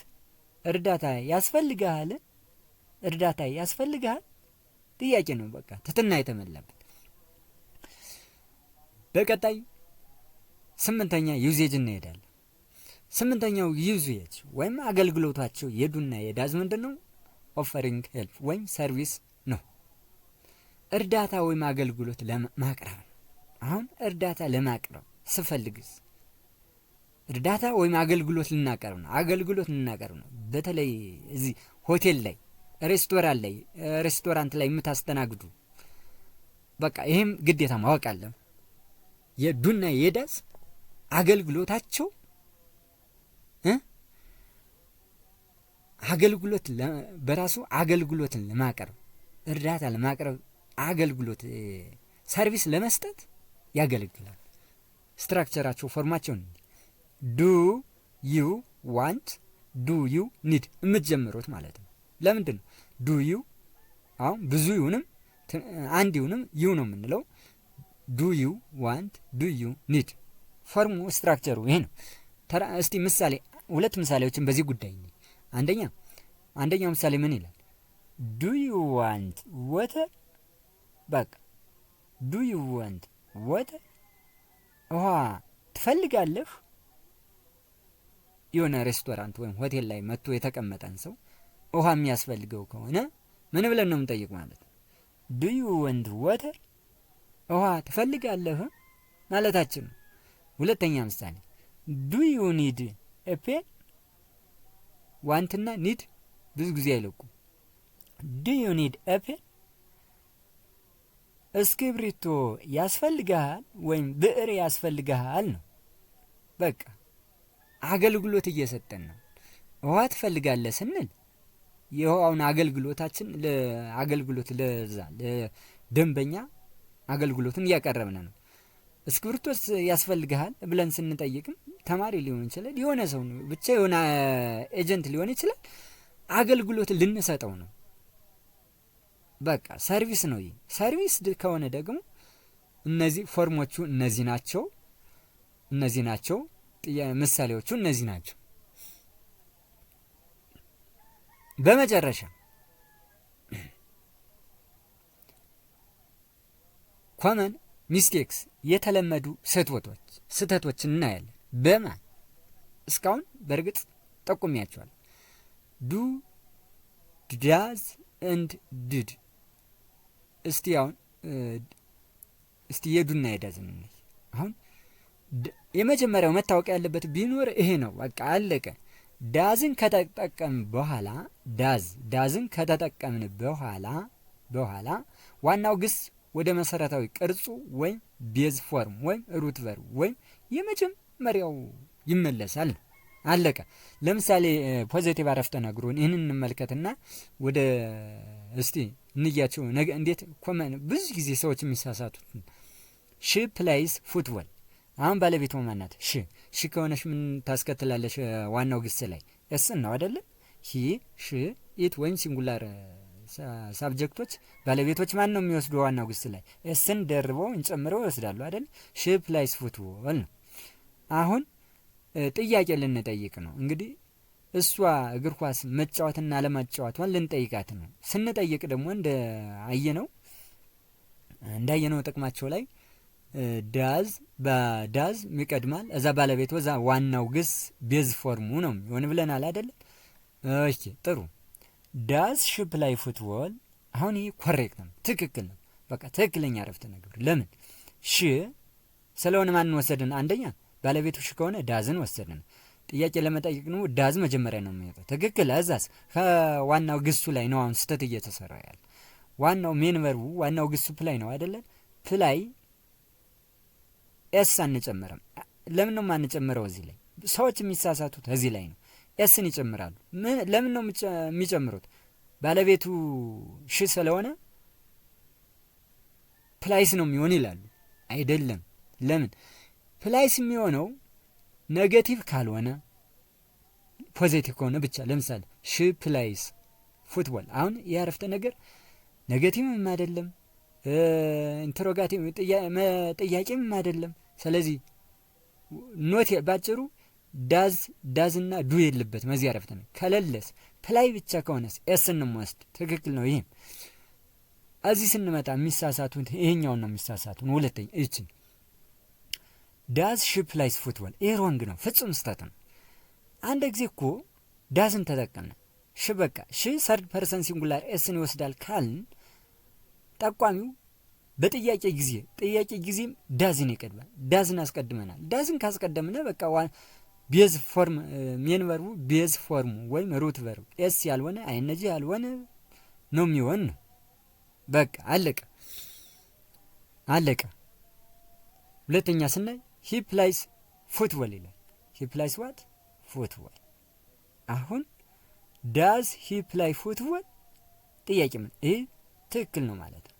እርዳታ ያስፈልግሃል? እርዳታ ያስፈልግሃል? ጥያቄ ነው በቃ ትትና የተመላበት። በቀጣይ ስምንተኛ ዩዜጅ እንሄዳለን። ስምንተኛው ዩዜጅ ወይም አገልግሎታቸው የዱና የዳዝ ምንድን ነው? ኦፈሪንግ ሄልፕ ወይም ሰርቪስ ነው። እርዳታ ወይም አገልግሎት ለማቅረብ። አሁን እርዳታ ለማቅረብ ስፈልግስ እርዳታ ወይም አገልግሎት ልናቀርብ ነው። አገልግሎት ልናቀርብ ነው። በተለይ እዚህ ሆቴል ላይ ሬስቶራንት ላይ የምታስተናግዱ በቃ ይሄም ግዴታ ማወቅ አለ። የዱና የዳዝ አገልግሎታቸው አገልግሎት በራሱ አገልግሎትን ለማቅረብ እርዳታ ለማቅረብ አገልግሎት ሰርቪስ ለመስጠት ያገለግላል። ስትራክቸራቸው ፎርማቸውን ዱ ዩ ዋንት ዱ ዩ ኒድ የምትጀምሩት ማለት ነው። ለምንድን ነው ዱ ዩ አሁን ብዙ ይሁንም አንድ ይሁንም ዩ ነው የምንለው? ዱ ዩ ዋንት ዱ ዩ ኒድ ፎርሙ ስትራክቸሩ ይሄ ነው። እስቲ ምሳሌ ሁለት ምሳሌዎችን በዚህ ጉዳይ አንደኛው ምሳሌ ምን ይላል? ዱ ዩ ዋንት ወተር? በቃ ዱ ዩ ዋንት ወተር? ውሃ ትፈልጋለህ? የሆነ ሬስቶራንት ወይም ሆቴል ላይ መጥቶ የተቀመጠን ሰው ውሃ የሚያስፈልገው ከሆነ ምን ብለን ነው የምንጠይቅ ማለት ነው? ዱ ዩ ዋንት ወተር? ውሃ ትፈልጋለህ ማለታችን ነው። ሁለተኛ ምሳሌ ዱ ዩ ኒድ ኤ ፔን? ዋንትና ኒድ ብዙ ጊዜ አይለቁም። ዱ ዩ ኒድ ኤ ፔን? እስክሪብቶ ያስፈልግሃል ወይም ብዕር ያስፈልግሃል ነው። በቃ አገልግሎት እየሰጠን ነው። ውሃ ትፈልጋለህ ስንል የውሃውን አገልግሎታችን ለአገልግሎት ለደንበኛ አገልግሎትን እያቀረብን ነው። እስክሪብቶስ ያስፈልግሃል ብለን ስንጠይቅም ተማሪ ሊሆን ይችላል፣ የሆነ ሰው ነው ብቻ የሆነ ኤጀንት ሊሆን ይችላል። አገልግሎት ልንሰጠው ነው። በቃ ሰርቪስ ነው። ይህ ሰርቪስ ከሆነ ደግሞ እነዚህ ፎርሞቹ እነዚህ ናቸው። ምሳሌዎቹ እነዚህ ናቸው። በመጨረሻ ኮመን ሚስቴክስ የተለመዱ ስህተቶችን እናያለን። በማን እስካሁን በእርግጥ ጠቁሚያቸዋል። ዱ ዳዝ እንድ ድድ። እስቲ የዱና የዳዝ እንይ። አሁን የመጀመሪያው መታወቅ ያለበት ቢኖር ይሄ ነው። በቃ አለቀ። ዳዝን ከተጠቀምን በኋላ ዋናው ግስ ወደ መሰረታዊ ቅርጹ ወይም ቤዝ ፎርም ወይም ሩት ቨርብ ወይም የመጀመሪያው ይመለሳል። አለቀ። ለምሳሌ ፖዚቲቭ አረፍተ ነገሩን ይህንን እንመልከትና ወደ እስቲ እንያቸው እንዴት ኮመን ብዙ ጊዜ ሰዎች የሚሳሳቱት ሺ ፕሌይስ ፉትቦል። አሁን ባለቤቷ ማናት? ሺ ከሆነሽ ምን ታስከትላለሽ? ዋናው ግስ ላይ ኤስን ነው አይደለ? ሂ ሺ ኢት ወይም ሲንጉላር ሳብጀክቶች ባለቤቶች ማን ነው የሚወስዱ? ዋናው ግስ ላይ ኤስን ደርበው እንጨምረው ይወስዳሉ አይደል? ሺ ፕሌይስ ፉትቦል ነው። አሁን ጥያቄ ልንጠይቅ ነው እንግዲህ እሷ እግር ኳስ መጫወትና አለመጫወቷን ልንጠይቃት ነው። ስንጠይቅ ደግሞ እንዳየነው ጥቅማቸው ላይ ዳዝ በዳዝ ይቀድማል። እዛ ባለቤቱ እዛ ዋናው ግስ ቤዝ ፎርሙ ነው የሚሆን ብለናል አይደል? እሺ ጥሩ። ዳዝ ሺ ፕሌይ ፉትቦል። አሁን ይሄ ኮሬክት ነው፣ ትክክል ነው። በቃ ትክክለኛ አረፍተ ነገር። ለምን ሺ ስለሆነ ማንን ወሰድን? አንደኛ ባለቤቱ ሺ ከሆነ ዳዝን ወሰድን። ጥያቄ ለመጠየቅ ነው ዳዝ መጀመሪያ ነው የሚመጣው። ትክክል። እዛስ ከዋናው ግሱ ላይ ነው አሁን ስተት እየተሰራ ያለ። ዋናው ሜን ቨርቡ ዋናው ግሱ ፕላይ ነው አይደለ? ፕላይ ኤስ አንጨምርም። ለምን ነው ማንጨምረው? እዚህ ላይ ሰዎች የሚሳሳቱት እዚህ ላይ ነው። ኤስን ይጨምራሉ። ለምን ነው የሚጨምሩት? ባለቤቱ ሺ ስለሆነ ፕላይስ ነው የሚሆን ይላሉ። አይደለም። ለምን ፕላይስ የሚሆነው ኔጌቲቭ ካልሆነ ፖዚቲቭ ከሆነ ብቻ። ለምሳሌ ሺ ፕሌይስ ፉትቦል። አሁን ያረፍተ ነገር ኔጌቲቭም አይደለም ኢንተሮጋቲቭ ጥያቄም አይደለም። ስለዚህ ኖት ባጭሩ ዳዝና ዱ የለበትም እዚህ ያረፍተ ነገር። ከሌለስ ፕላይ ብቻ ከሆነስ ኤስን ነው የምወስድ። ትክክል ነው። ይሄም እዚህ ስንመጣ የሚሳሳቱት ይሄኛውን ነው የሚሳሳቱን። ሁለተኛ እችን ዳዝ ሺ ፕሌይስ ፉትቦል። ይሄ ሮንግ ነው፣ ፍጹም ስህተት ነው። አንድ ጊዜ እኮ ዳዝን ተጠቀምነ። ሺ በቃ ሺ ሰርድ ፐርሰን ሲንጉላር ኤስን ይወስዳል ካልን ጠቋሚው በጥያቄ ጊዜም ዳዝን ይቀድማል። ዳዝን አስቀድመናል። ዳዝን ካስቀደምነ በቃ ቤዝ ፎርም ሜን ቨርቡ ቤዝ ፎርሙ ወይም ሩት ቨርቡ ኤስ ያልሆነ አይነጂ ያልሆነ ነው የሚሆን ነው። በቃ አለቀ። ሁለተኛ ስናይ ሂ ፕሌይስ ፉትቦል ይላል። ሂ ፕሌይስ ዋት ፉትቦል። አሁን ዳዝ ሂ ፕሌይ ፉትቦል ጥያቄ ምን ይህ ትክክል ነው ማለት ነው።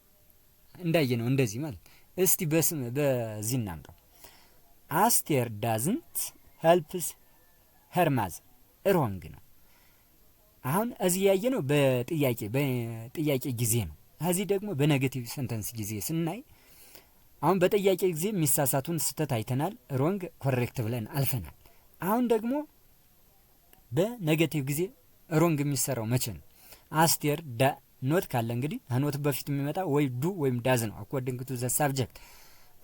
እንዳየ ነው እንደዚህ ማለት። እስቲ በዚህ እናምጣው። አስቴር ዳዝንት ሄልፕስ ሄር ማዘር። ሮንግ ነው። አሁን እዚህ ያየ ነው በጥያቄ ጊዜ ነው። እዚህ ደግሞ በኔጌቲቭ ሰንተንስ ጊዜ ስናይ አሁን በጥያቄ ጊዜ የሚሳሳቱን ስተት አይተናል። ሮንግ ኮሬክት ብለን አልፈናል። አሁን ደግሞ በኔጌቲቭ ጊዜ ሮንግ የሚሰራው መቼ ነው? አስቴር ኖት ካለ እንግዲህ ኖት በፊት የሚመጣ ወይ ዱ ወይም ዳዝ ነው። አኮርዲንግ ቱ ዘ ሳብጀክት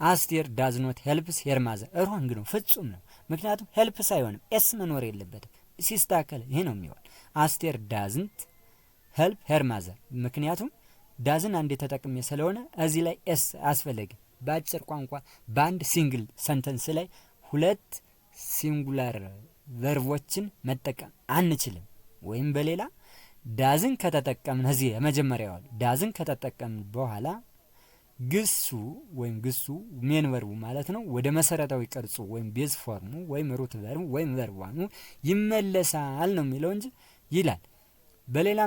አስቴር ዳዝ ኖት ሄልፕስ ሄር ማዘር። ሮንግ ነው፣ ፍጹም ነው። ምክንያቱም ሄልፕስ አይሆንም፣ ኤስ መኖር የለበትም። ሲስተካከል ይሄ ነው የሚሆን። አስቴር ዳዝንት ሄልፕ ሄር ማዘር። ምክንያቱም ዳዝን አንዴ ተጠቅሜ ስለሆነ እዚህ ላይ ኤስ አስፈለገ። በአጭር ቋንቋ በአንድ ሲንግል ሰንተንስ ላይ ሁለት ሲንጉላር ቨርቦችን መጠቀም አንችልም። ወይም በሌላ ዳዝን ከተጠቀምን እዚህ የመጀመሪያው ዳዝን ከተጠቀምን በኋላ ግሱ ሜን ቨርቡ ማለት ነው ወደ መሰረታዊ ቅርጹ ወይም ቤዝ ፎርሙ ወይም ሩት ቨርቡ ወይም ቨርቧኑ ይመለሳል ነው የሚለው እንጂ ይላል። በሌላ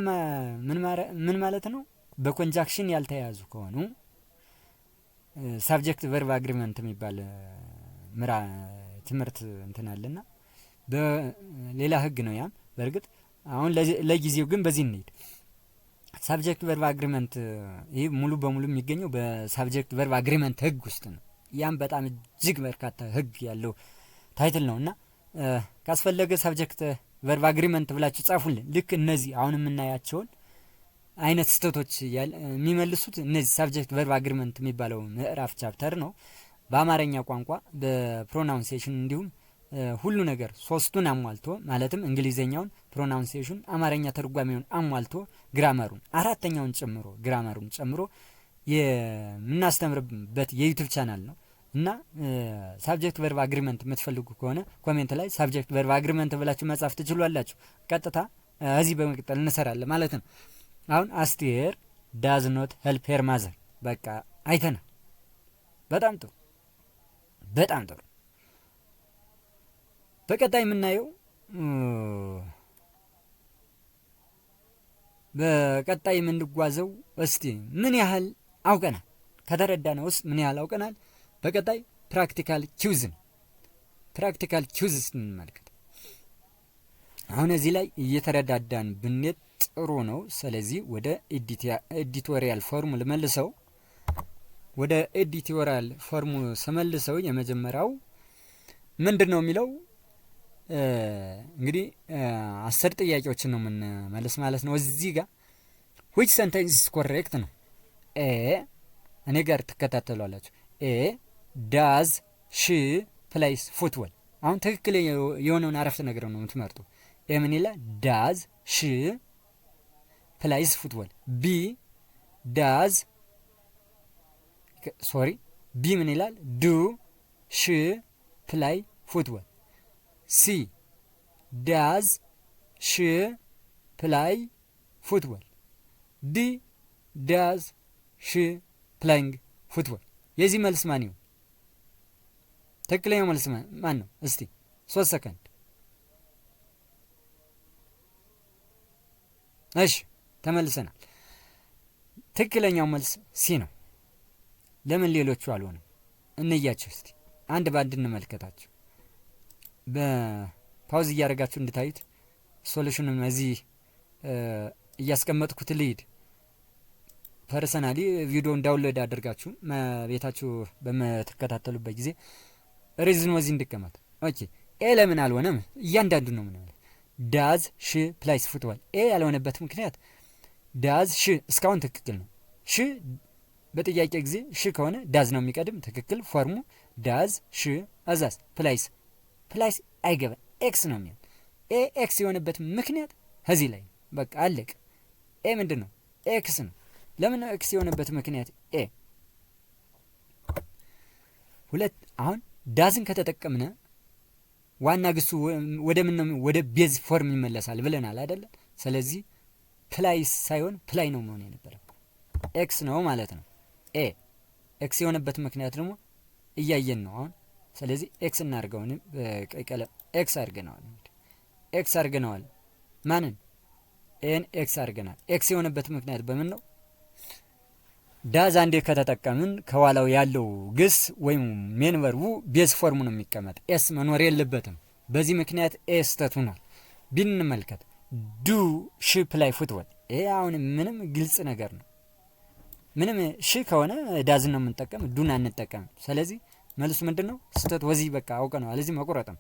ምን ማለት ነው? በኮንጃክሽን ያልተያዙ ከሆኑ ሳብጀክት ቨርብ አግሪመንት የሚባል ትምህርት እንትን አለና በሌላ ህግ ነው ያም። በእርግጥ አሁን ለጊዜው ግን በዚህ እንሂድ። ሳብጀክት ቨርብ አግሪመንት ይህ ሙሉ በሙሉ የሚገኘው በሳብጀክት ቨርብ አግሪመንት ህግ ውስጥ ነው። ያም በጣም እጅግ በርካታ ህግ ያለው ታይትል ነው እና ካስፈለገ ሳብጀክት ቨርብ አግሪመንት ብላችሁ ጻፉልን። ልክ እነዚህ አሁን የምናያቸውን አይነት ስህተቶች የሚመልሱት እነዚህ ሳብጀክት ቨርብ አግሪመንት የሚባለው ምዕራፍ ቻፕተር ነው። በአማርኛ ቋንቋ በፕሮናውንሴሽን እንዲሁም ሁሉ ነገር ሶስቱን አሟልቶ ማለትም እንግሊዘኛውን ፕሮናውንሴሽን፣ አማርኛ ተርጓሚውን አሟልቶ ግራመሩን አራተኛውን ጨምሮ ግራመሩን ጨምሮ የምናስተምርበት የዩቲዩብ ቻናል ነው እና ሳብጀክት ቨርብ አግሪመንት የምትፈልጉ ከሆነ ኮሜንት ላይ ሳብጀክት ቨርብ አግሪመንት ብላችሁ መጻፍ ትችላላችሁ። ቀጥታ እዚህ በመቀጠል እንሰራለን ማለት ነው። አሁን አስቴር ዳዝ ኖት ሄልፕ ሄር ማዘር በቃ አይተናል። በጣም ጥሩ። በቀጣይ የምናየው በቀጣይ የምንጓዘው እስቲ ምን ያህል አውቀናል ከተረዳነው ውስጥ ምን ያህል አውቀናል። በቀጣይ ፕራክቲካል ኪውዝ ነው። ፕራክቲካል ኪውዝ እንመልከት። አሁን እዚህ ላይ እየተረዳዳን ብንሄድ ጥሩ ነው። ስለዚህ ወደ ኤዲቶሪያል ፎርሙ ልመልሰው። ወደ ኤዲቶሪያል ፎርሙ ስመልሰው የመጀመሪያው ምንድን ነው የሚለው እንግዲህ 10 ጥያቄዎችን ነው የምንመልስ ማለት ነው። እዚህ ጋር which sentence is correct ነው። ኤ እኔ ጋር ትከታተሏላችሁ። ኤ does she plays football። አሁን ትክክል የሆነውን አረፍተ ነገር ነው የምትመርጡ። ኤ ምን ይላል? does she plays football። ቢ does ቢ ምን ይላል? do she play football። ሲ does she play football። ዲ does she playing football። የዚህ መልስ ማን ይሆን? ትክክለኛው መልስ ማን ነው? እስቲ 3 ሰከንድ። እሺ ተመልሰናል። ትክክለኛው መልስ ሲ ነው። ለምን ሌሎቹ አልሆነም? እንያቸው እስቲ አንድ ባንድ እንመልከታቸው። በፓውዝ እያደረጋችሁ እንድታዩት ሶሉሽኑን እዚህ እያስቀመጥኩት ልሂድ። ፐርሰናሊ ቪዲዮን ዳውንሎድ አድርጋችሁ ቤታችሁ በምትከታተሉበት ጊዜ ሪዝን ወዚህ እንድቀመጥ። ኦኬ ኤ ለምን አልሆነም? እያንዳንዱ ነው ምን ማለት ዳዝ ሺ ፕላይስ ፉትቦል። ኤ ያልሆነበት ምክንያት ዳዝ ሺ እስካሁን ትክክል ነው። ሺ በጥያቄ ጊዜ ሺ ከሆነ ዳዝ ነው የሚቀድም ትክክል። ፎርሙ ዳዝ ሺ አዛዝ ፕላይስ አይገባም። ኤክስ ነው የሚሆን። ኤ ኤክስ የሆነበት ምክንያት ከዚህ ላይ በቃ አለቅ። ኤ ምንድን ነው? ኤክስ ነው። ለምን ኤክስ የሆነበት ምክንያት ኤ ሁለት። አሁን ዳዝን ከተጠቀምነ ዋና ግሱ ወደ ምን ነው? ወደ ቤዝ ፎርም ይመለሳል ብለናል አይደለ? ስለዚህ ፕላይስ ሳይሆን ፕላይ ነው መሆን የነበረው። ኤክስ ነው ማለት ነው። ኤ ኤክስ የሆነበት ምክንያት ደግሞ እያየን ነው አሁን። ስለዚህ ኤክስ እናድርገው። በቀይ ቀለም ኤክስ አድርገነዋል። ማንን? ኤን ኤክስ አድርገናል። ኤክስ የሆነበት ምክንያት በምን ነው? ዳዝ አንዴ ከተጠቀምን ከኋላው ያለው ግስ ወይም ሜን ቨርቡ ቤዝ ፎርሙ ነው የሚቀመጥ። ኤስ መኖር የለበትም። በዚህ ምክንያት ኤ ስህተት ሆኗል። ቢን እንመልከት። ዱ ሺ ፕላይ ፉትቦል። ይሄ አሁን ምንም ግልጽ ነገር ነው። ምንም ሺ ከሆነ ዳዝን ነው የምንጠቀም፣ ዱን አንጠቀም። ስለዚህ መልሱ ምንድን ነው? ስህተት። ወዚህ በቃ አውቀነዋል። እዚህ መቆረጥ ነው።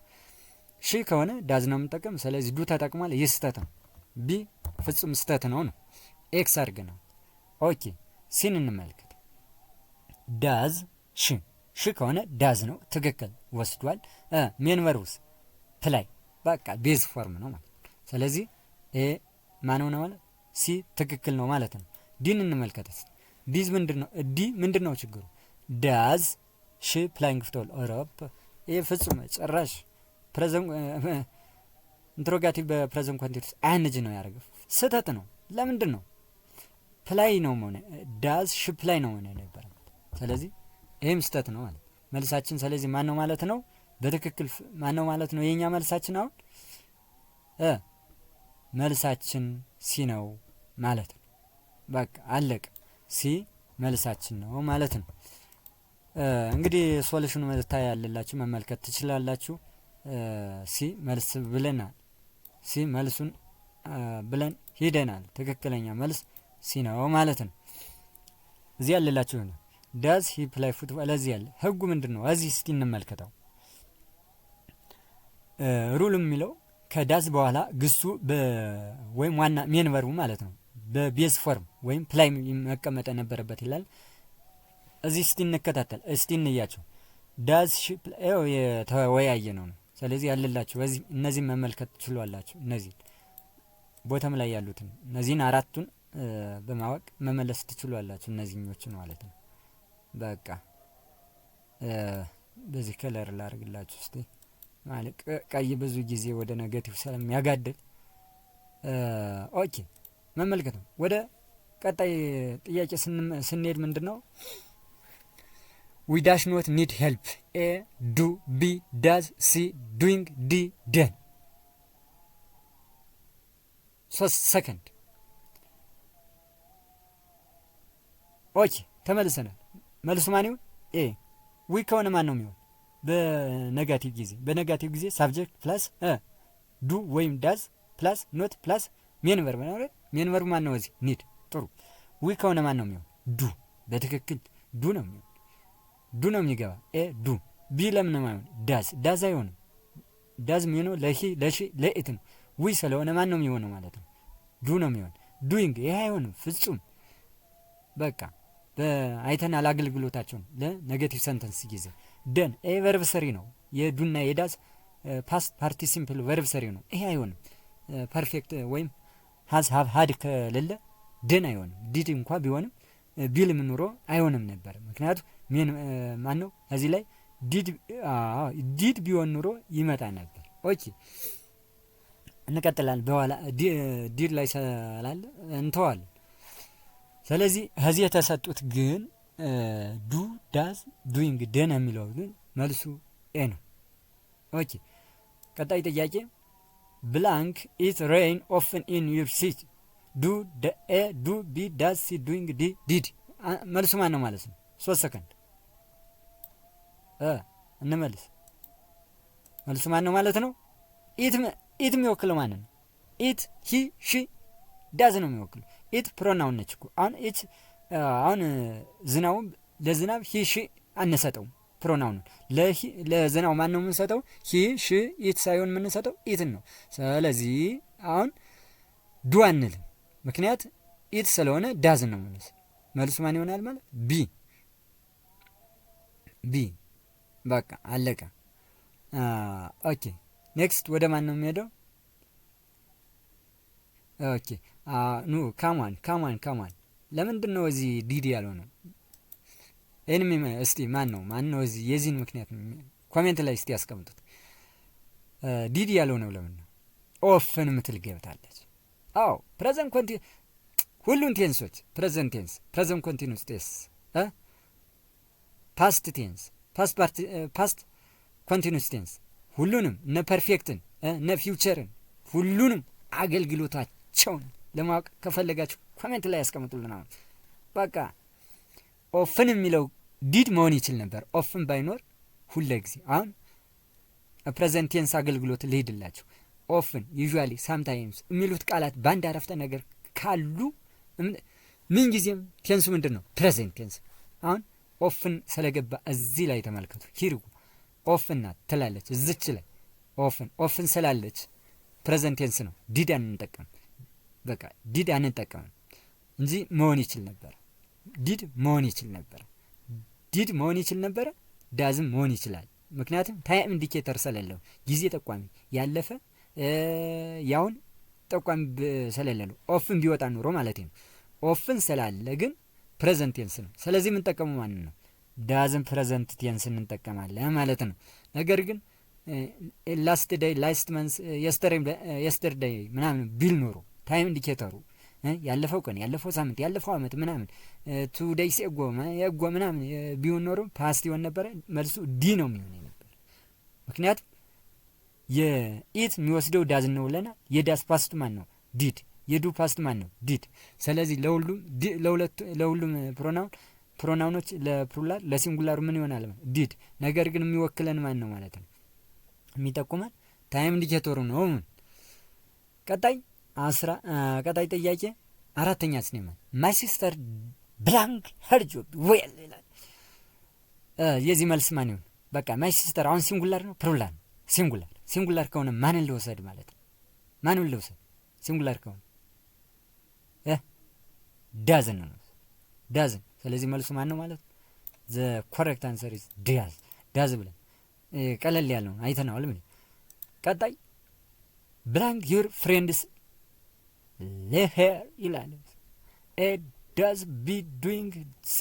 ሺ ከሆነ ዳዝ ነው የምንጠቀም። ስለዚህ ዱ ተጠቅሟል። ይህ ስህተት ነው። ቢ ፍጹም ስህተት ነው። ኤክስ አድርገናል። ኦኬ ሲን እንመልከት። ዳዝ ሺ ከሆነ ዳዝ ነው ትክክል ወስዷል። ሜን ቨርቡስ ፕላይ በቃ ቤዝ ፎርም ነው ማለት። ስለዚህ ኤ ማነው ነው ማለት ሲ ትክክል ነው ማለት ነው። ዲን እንመልከተስ። ዲዝ ምንድነው? ዲ ምንድነው ችግሩ? ዳዝ ሺ ፕላይንግ ፉትቦል ኦሮፕ። ይሄ ፍጹም ጭራሽ ፕሬዘንት ኢንትሮጋቲቭ በፕሬዘንት ኮንቲኒዩስ አንጅ ነው ያደረገው። ስህተት ነው። ለምንድን ነው? ፕላይ ነው ማለት ዳዝ ሺ ፕላይ ነው ማለት ነበር። ስለዚህ ይሄም ስህተት ነው ማለት መልሳችን። ስለዚህ ማን ነው ማለት ነው? በትክክል ማን ነው ማለት ነው? የኛ መልሳችን አሁን መልሳችን ሲ ነው ማለት ነው። በቃ አለቀ። ሲ መልሳችን ነው ማለት ነው። እንግዲህ ሶሉሽኑ መታ ያለላችሁ መመልከት ትችላላችሁ። ሲ መልስ ብለናል። ሲ መልሱን ብለን ሂደናል። ትክክለኛ መልስ ሲ ነው ማለት ነው። እዚህ ያለላችሁ ነው ዳዝ ሂ ፕላይ ፉትቦል። እዚህ ያለ ህጉ ምንድነው? እዚህ እስቲ እንመልከተው። ሩል የሚለው ከዳዝ በኋላ ግሱ ወይም ዋና ሜን ቨርቡ ማለት ነው በቤዝ ፎርም ወይም ፕላይ መቀመጥ ነበረበት ይላል። እዚህ እስቲ እንከታተል፣ እስቲ እንያቸው። ዳዝ ሺ ፕላይ የተወያየ ነው። ስለዚህ ያለላችሁ በዚህ እነዚህ መመልከት ትችላላችሁ። እነዚህ ቦታም ላይ ያሉትን እነዚህን አራቱን በማወቅ መመለስ ትችላላችሁ። እነዚህኞችን ማለት ነው። በቃ በዚህ ከለር ላድርግላችሁ እስቲ ማለት ቀይ ብዙ ጊዜ ወደ ኔጌቲቭ ስለሚያጋድል ኦኬ መመልከት ነው። ወደ ቀጣይ ጥያቄ ስንሄድ ምንድነው? we dash not need help. A do, B does, C doing, D done. 3 ሰከንድ ኦኬ ተመልሰናል። መልሱ ማን ይሆን? ኤ። ዊ ከሆነ ማን ነው የሚሆን? በኔጋቲቭ ጊዜ ሳብጀክት ፕላስ ዱ ወይም ዳዝ ፕላስ ኖት ፕላስ ሜን ቨርብ ነው አይደል? ሜን ቨርብ ማን ነው እዚህ? ኒድ። ጥሩ። ዊ ከሆነ ማን ነው የሚሆን? ዱ። በትክክል ዱ ነው የሚሆን። ዱ ነው የሚገባ። ኤ ዱ። ቢ ለምን ነው የማይሆን? ዳዝ አይሆንም። ዳዝ የሚሆነው ለሂ ለሺ ለኢት ነው። ዊ ስለሆነ ማን ነው የሚሆነው ማለት ነው? ዱ ነው የሚሆን። ዱይንግ ይሄ አይሆንም ፍጹም። በቃ አይተናል አገልግሎታቸውን ለኔጌቲቭ ሰንተንስ ጊዜ። ደን ኤ ቨርብ ሰሪ ነው። የዱና የዳዝ ፓስት ፓርቲሲፕል ቨርብ ሰሪ ነው። ይሄ አይሆንም። ፐርፌክት ወይም ሀዝ ሀብ ሀድ ከሌለ ደን አይሆንም። ዲድ እንኳ ቢሆንም ቢልም ኑሮ አይሆንም ነበር። ምክንያቱም ሜን ማን ነው እዚህ ላይ ዲድ ቢሆን ኑሮ ይመጣ ነበር። ኦኬ እንቀጥላለን። በኋላ ዲድ ላይ ስላለ እንተዋለን። ስለዚህ ከዚህ የተሰጡት ግን ዱ ዳዝ ዱይንግ ደን የሚለው ግን መልሱ ኤ ነው። ኦኬ ቀጣይ ጥያቄ ብላንክ ኢት ሬይን ኦፍን ኢን ዩር ሲቲ ዱ ቢ ዳዝ ሲ ዱይንግ ዲድ መልሱ ማን ነው ማለት ነው? 3 ሰከንድ እንመልስ። መልሱ ማን ነው ማለት ነው? ኢት የሚወክለው ማን ነው? ኢት ሂ ሺ ዳዝ ነው የሚወክለው። ኢት ፕሮናውን ነች እኮ። አሁን ዝናቡ ለዝናብ ሂ ሺ አንሰጠውም። ፕሮናውን ለዝናው ማን ነው የምንሰጠው? ሂ ሺ ኢት ሳይሆን የምንሰጠው ኢትን ነው። ስለዚህ አሁን ዱ አንልም፣ ምክንያት ኢት ስለሆነ ዳዝ ነው ማለት። መልሱ ማን ይሆናል ማለት? ቢ በቃ አለቀ። ኦኬ ኔክስት ወደ ማን ነው የሚሄደው? ኦኬ ኑ ካማን ለምንድን ነው እዚህ ዲዲ ያልሆነው? ኤንሚ እስቲ ማን ነው እዚህ የዚህን ምክንያት ኮሜንት ላይ እስቲ ያስቀምጡት። ዲዲ ያልሆነው ለምን ነው? ኦፍን ምትል ገብታለች። አዎ ፕሬዘንት ኮንቲ ሁሉን ቴንሶች ፕሬዘንት ቴንስ፣ ፕሬዘንት ኮንቲኒዩስ ቴንስ፣ ፓስት ቴንስ፣ ፓስት ኮንቲኒዩስ ቴንስ ሁሉንም እነ ፐርፌክትን እነ ፊውቸርን ሁሉንም አገልግሎታቸውን ለማወቅ ከፈለጋችሁ ኮሜንት ላይ ያስቀምጡልናል። በቃ ኦፍን የሚለው ዲድ መሆን ይችል ነበር። ኦፍን ባይኖር ሁለ ጊዜ አሁን ፕሬዘንት ቴንስ አገልግሎት ልሄድላችሁ። ኦፍን፣ ዩዥዋሊ፣ ሳምታይምስ የሚሉት ቃላት በአንድ አረፍተ ነገር ካሉ ምን ጊዜም ቴንሱ ምንድን ነው? ፕሬዘንት ቴንስ። አሁን ኦፍን ስለገባ እዚህ ላይ ተመልከቱ። ሂርጉ ኦፍን ናት ትላለች እዚች ላይ ኦፍን ስላለች ፕሬዘንት ቴንስ ነው። ዲድ አንጠቀም። በቃ ዲድ አንጠቀምም እንጂ መሆን ይችል ነበር። ዲድ መሆን ይችል ነበር። ዳዝም መሆን ይችላል። ምክንያቱም ታይም ኢንዲኬተር ስለሌለው ጊዜ ጠቋሚ ያለፈ ያውን ጠቋሚ ስለሌለው ኦፍን ቢወጣ ኑሮ ማለት ነው። ኦፍን ስላለ ግን ፕሬዘንት ቴንስ ነው። ስለዚህ የምንጠቀመው ማንን ነው? ዳዝም ፕሬዘንት ቴንስ እንጠቀማለን ማለት ነው። ነገር ግን ላስት ዴይ፣ ላስት መንስ፣ የስተርዴይ ምናምን ቢል ኖሮ ታይም ኢንዲኬተሩ ያለፈው ቀን፣ ያለፈው ሳምንት፣ ያለፈው አመት ምናምን 2 days ኤጎ ምናምን ቢሆን ኖሮ ፓስት ይሆን ነበረ። መልሱ ዲ ነው የሚሆነው ነበር። ምክንያቱም የኢት የሚወስደው ዳዝ ነው ብለናል። የዳዝ ፓስት ማን ነው? ዲድ። የዱ ፓስት ማን ነው? ዲድ። ስለዚህ ለሁሉም ፕሮናውኖች ለፕሉራል ለሲንጉላሩ ምን ይሆናል? ዲድ። ነገር ግን የሚወክለን ማን ነው ማለት ነው? የሚጠቁመን ታይም ኢንዲኬተሩ ነው። ቀጣይ ጥያቄ አራተኛ ስኔማን ማይ ሲስተር ብላንክ ሄር ጆብ ዌል ይላል። የዚህ መልስ ማን ይሆን? በቃ ማይ ሲስተር አሁን ሲንጉላር ነው ፕሉራል ነው? ሲንጉላር ከሆነ ማንን ልወሰድ ማለት ነው? ማንን ልወሰድ? ሲንጉላር ከሆነ ዳዝን ነው። ዳዝን። ስለዚህ መልሱ ማን ነው ማለት ነው? ዘ ኮሬክት አንሰር ኢዝ ዳዝ ብለን ቀለል ያለው አይተናል። ምን ቀጣይ ብላንክ ዩር ፍሬንድስ ሌሄር ይላል። ዳዝ ቢ ዱይንግ ሲ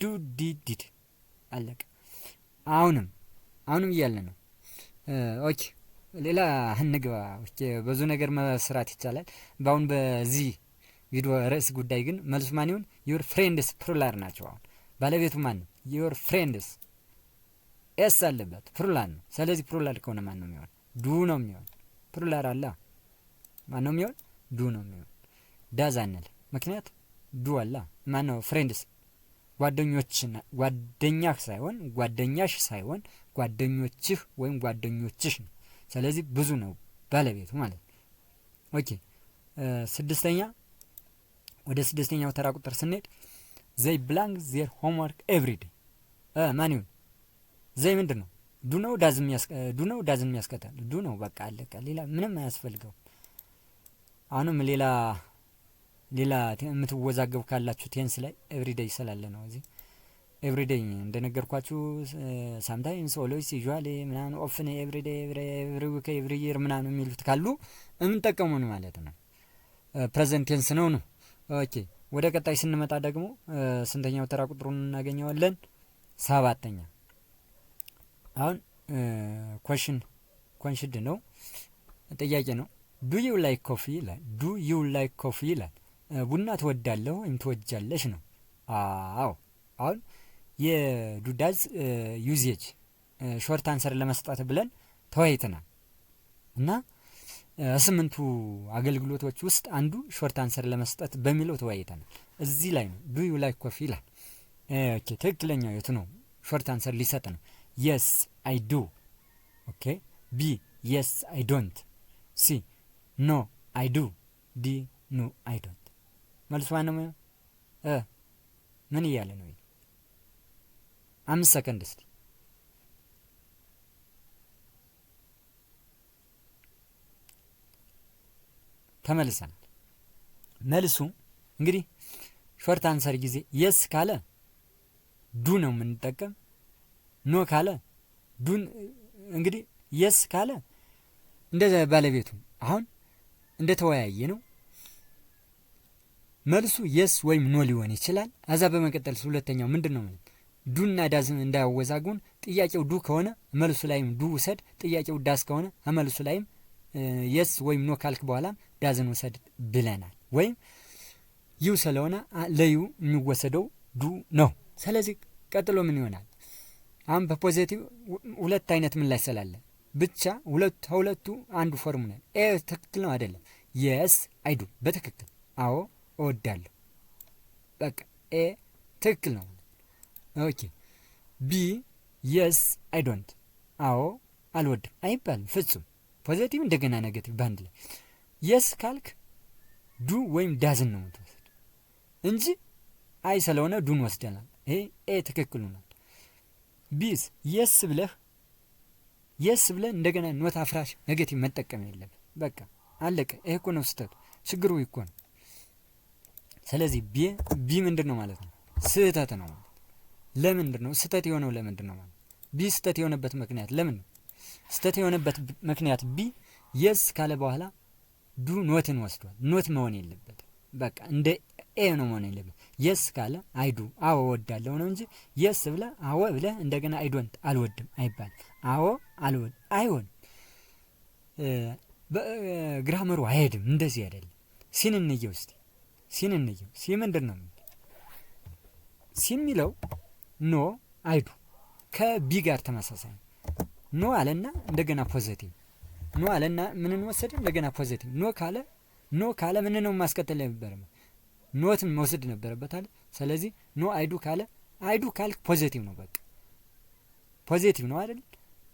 ዱ ዲድ አለቀ። አሁንም እያለ ነው። ኦኬ ሌላ እንግባ። ኦኬ ብዙ ነገር መስራት ይቻላል። በአሁን በዚህ ቪዲዮ ርዕስ ጉዳይ ግን መልሱ ማን ይሁን? ዩር ፍሬንድስ ፕሉራል ናቸው። አሁን ባለቤቱ ማን ነው? ዩር ፍሬንድስ ኤስ አለበት ፕሉራል ነው። ስለዚህ ፕሉራል ከሆነ ማን ነው የሚሆን? ዱ ነው የሚሆን። ፕሉራል አለ ማን ነው የሚሆን? ዱ ነው የሚሆን። ዳዝ አንል ምክንያት ዱ አለ ማን ነው? ፍሬንድስ ጓደኛህ ሳይሆን ጓደኛሽ ሳይሆን ጓደኞችህ ወይም ጓደኞችሽ ነው። ስለዚህ ብዙ ነው ባለቤቱ ማለት ነው። ኦኬ ስድስተኛ ወደ ስድስተኛው ተራ ቁጥር ስንሄድ ዘይ ብላንክ ዜር ሆምወርክ ኤቭሪ ዴይ ማን ይሁን? ዘይ ምንድን ነው? ዱ ነው ዳዝን የሚያስከተል ዱ ነው። በቃ አለቀ። ሌላ ምንም አያስፈልገው። አሁንም ሌላ የምትወዛገቡ ካላችሁ ቴንስ ላይ ኤቭሪዴይ ስላለ ነው። እዚህ ኤቭሪዴይ እንደነገርኳችሁ ሳምታይምስ ኦልዌይስ ዩዥዋሊ ምናምን ኦፍን ኤቭሪዴይ ኤቭሪ ዊክ ኤቭሪ ይር ምናምን የሚሉት ካሉ የምንጠቀሙን ማለት ነው። ፕሬዘንት ቴንስ ነው። ኦኬ ወደ ቀጣይ ስንመጣ ደግሞ ስንተኛው ተራ ቁጥሩን እናገኘዋለን? ሰባተኛ። አሁን ኮንሽድ ነው፣ ጥያቄ ነው። ዱ ዩ ላይክ ኮፊ ይላል። ዱ ዩ ላይክ ኮፊ ይላል። ቡና ትወዳለህ ወይም ትወጃለሽ ነው። አዎ አሁን የዱዳዝ ዩዜጅ ሾርት አንሰር ለመስጠት ብለን ተወያይተናል እና ስምንቱ አገልግሎቶች ውስጥ አንዱ ሾርት አንሰር ለመስጠት በሚለው ተወያይተናል። እዚህ ላይ ነው ዱ ዩ ላይክ ኮፊ ይላል። ኦኬ ትክክለኛው የቱ ነው? ሾርት አንሰር ሊሰጥ ነው። የስ አይ ዱ። ኦኬ ቢ የስ አይ ዶንት። ሲ ኖ አይ ዱ። ዲ ኖ አይ ዶንት። መልሱ ማነው? ምን እያለ ነው? 5 ሰከንድ እስቲ ተመልሰናል። መልሱ እንግዲህ ሾርት አንሰር ጊዜ የስ ካለ ዱ ነው የምንጠቀም። ኖ ካለ ዱን እንግዲህ የስ ካለ እንደ ባለቤቱ አሁን እንደ ተወያየ ነው። መልሱ የስ ወይም ኖ ሊሆን ይችላል። አዛ በመቀጠል ሁለተኛው ምንድን ነው? ዱና ዳዝን እንዳያወዛጉን። ጥያቄው ዱ ከሆነ መልሱ ላይም ዱ ውሰድ። ጥያቄው ዳዝ ከሆነ መልሱ ላይም የስ ወይም ኖ ካልክ በኋላ ዳዝን ውሰድ ብለናል። ወይም ዩ ስለሆነ ለዩ የሚወሰደው ዱ ነው። ስለዚህ ቀጥሎ ምን ይሆናል? አሁን በፖዚቲቭ ሁለት አይነት ምላሽ ስላለ ብቻ ሁለቱ አንዱ ፎርም ነው። ኤ ትክክል ነው አይደለም? የስ አይዱ በትክክል አዎ እወዳለሁ። በቃ ኤ ትክክል ነው። ኦኬ ቢ የስ አይ ዶንት አዎ አልወድም አይባልም ፍጹም። ፖዚቲቭ እንደገና ኔጌቲቭ ባንድ ላይ የስ ካልክ ዱ ወይም ዳዝን ነው የምትወስድ እንጂ አይ ስለሆነ ዱን ወስደናል። ይሄ ኤ ትክክል ነው። ቢስ የስ ብለህ እንደገና ኖት አፍራሽ ኔጌቲቭ መጠቀም የለብህ። በቃ አለቀ። ይሄ እኮ ነው ስህተቱ፣ ችግሩ እኮ ነው። ስለዚህ ቢ ምንድን ነው ማለት ነው? ስህተት ነው። ለምንድን ነው ስህተት የሆነው? ለምንድን ነው ማለት ቢ ስህተት የሆነበት ምክንያት ለምን ነው? ስህተት የሆነበት ምክንያት ቢ የስ ካለ በኋላ ዱ ኖትን ወስዷል። ኖት መሆን የለበትም። በቃ እንደ ኤ ነው መሆን የለበት። የስ ካለ አይዱ አዎ እወዳለሁ ነው እንጂ የስ ብለህ አዎ ብለህ እንደገና አይ ዶንት አልወድም አይባልም። አዎ አልወድ አይሆንም። በግራመሩ አይሄድም። እንደዚህ አይደለም። ሲን እንየው እስቲ ሲን እንየው። ሲ ምንድን ነው? ሲ የሚለው ኖ አይዱ ከቢ ጋር ተመሳሳይ ኖ አለና እንደገና ፖዚቲቭ ኖ አለና ምንን ወሰደ? እንደገና ፖዚቲቭ ኖ ካለ ምን ነው ማስከተል ነበረበት? ኖትን መውሰድ ነበረበት አለ። ስለዚህ ኖ አይዱ ካለ አይዱ ካልክ ፖዚቲቭ ነው። በቃ ፖዚቲቭ ነው አይደል?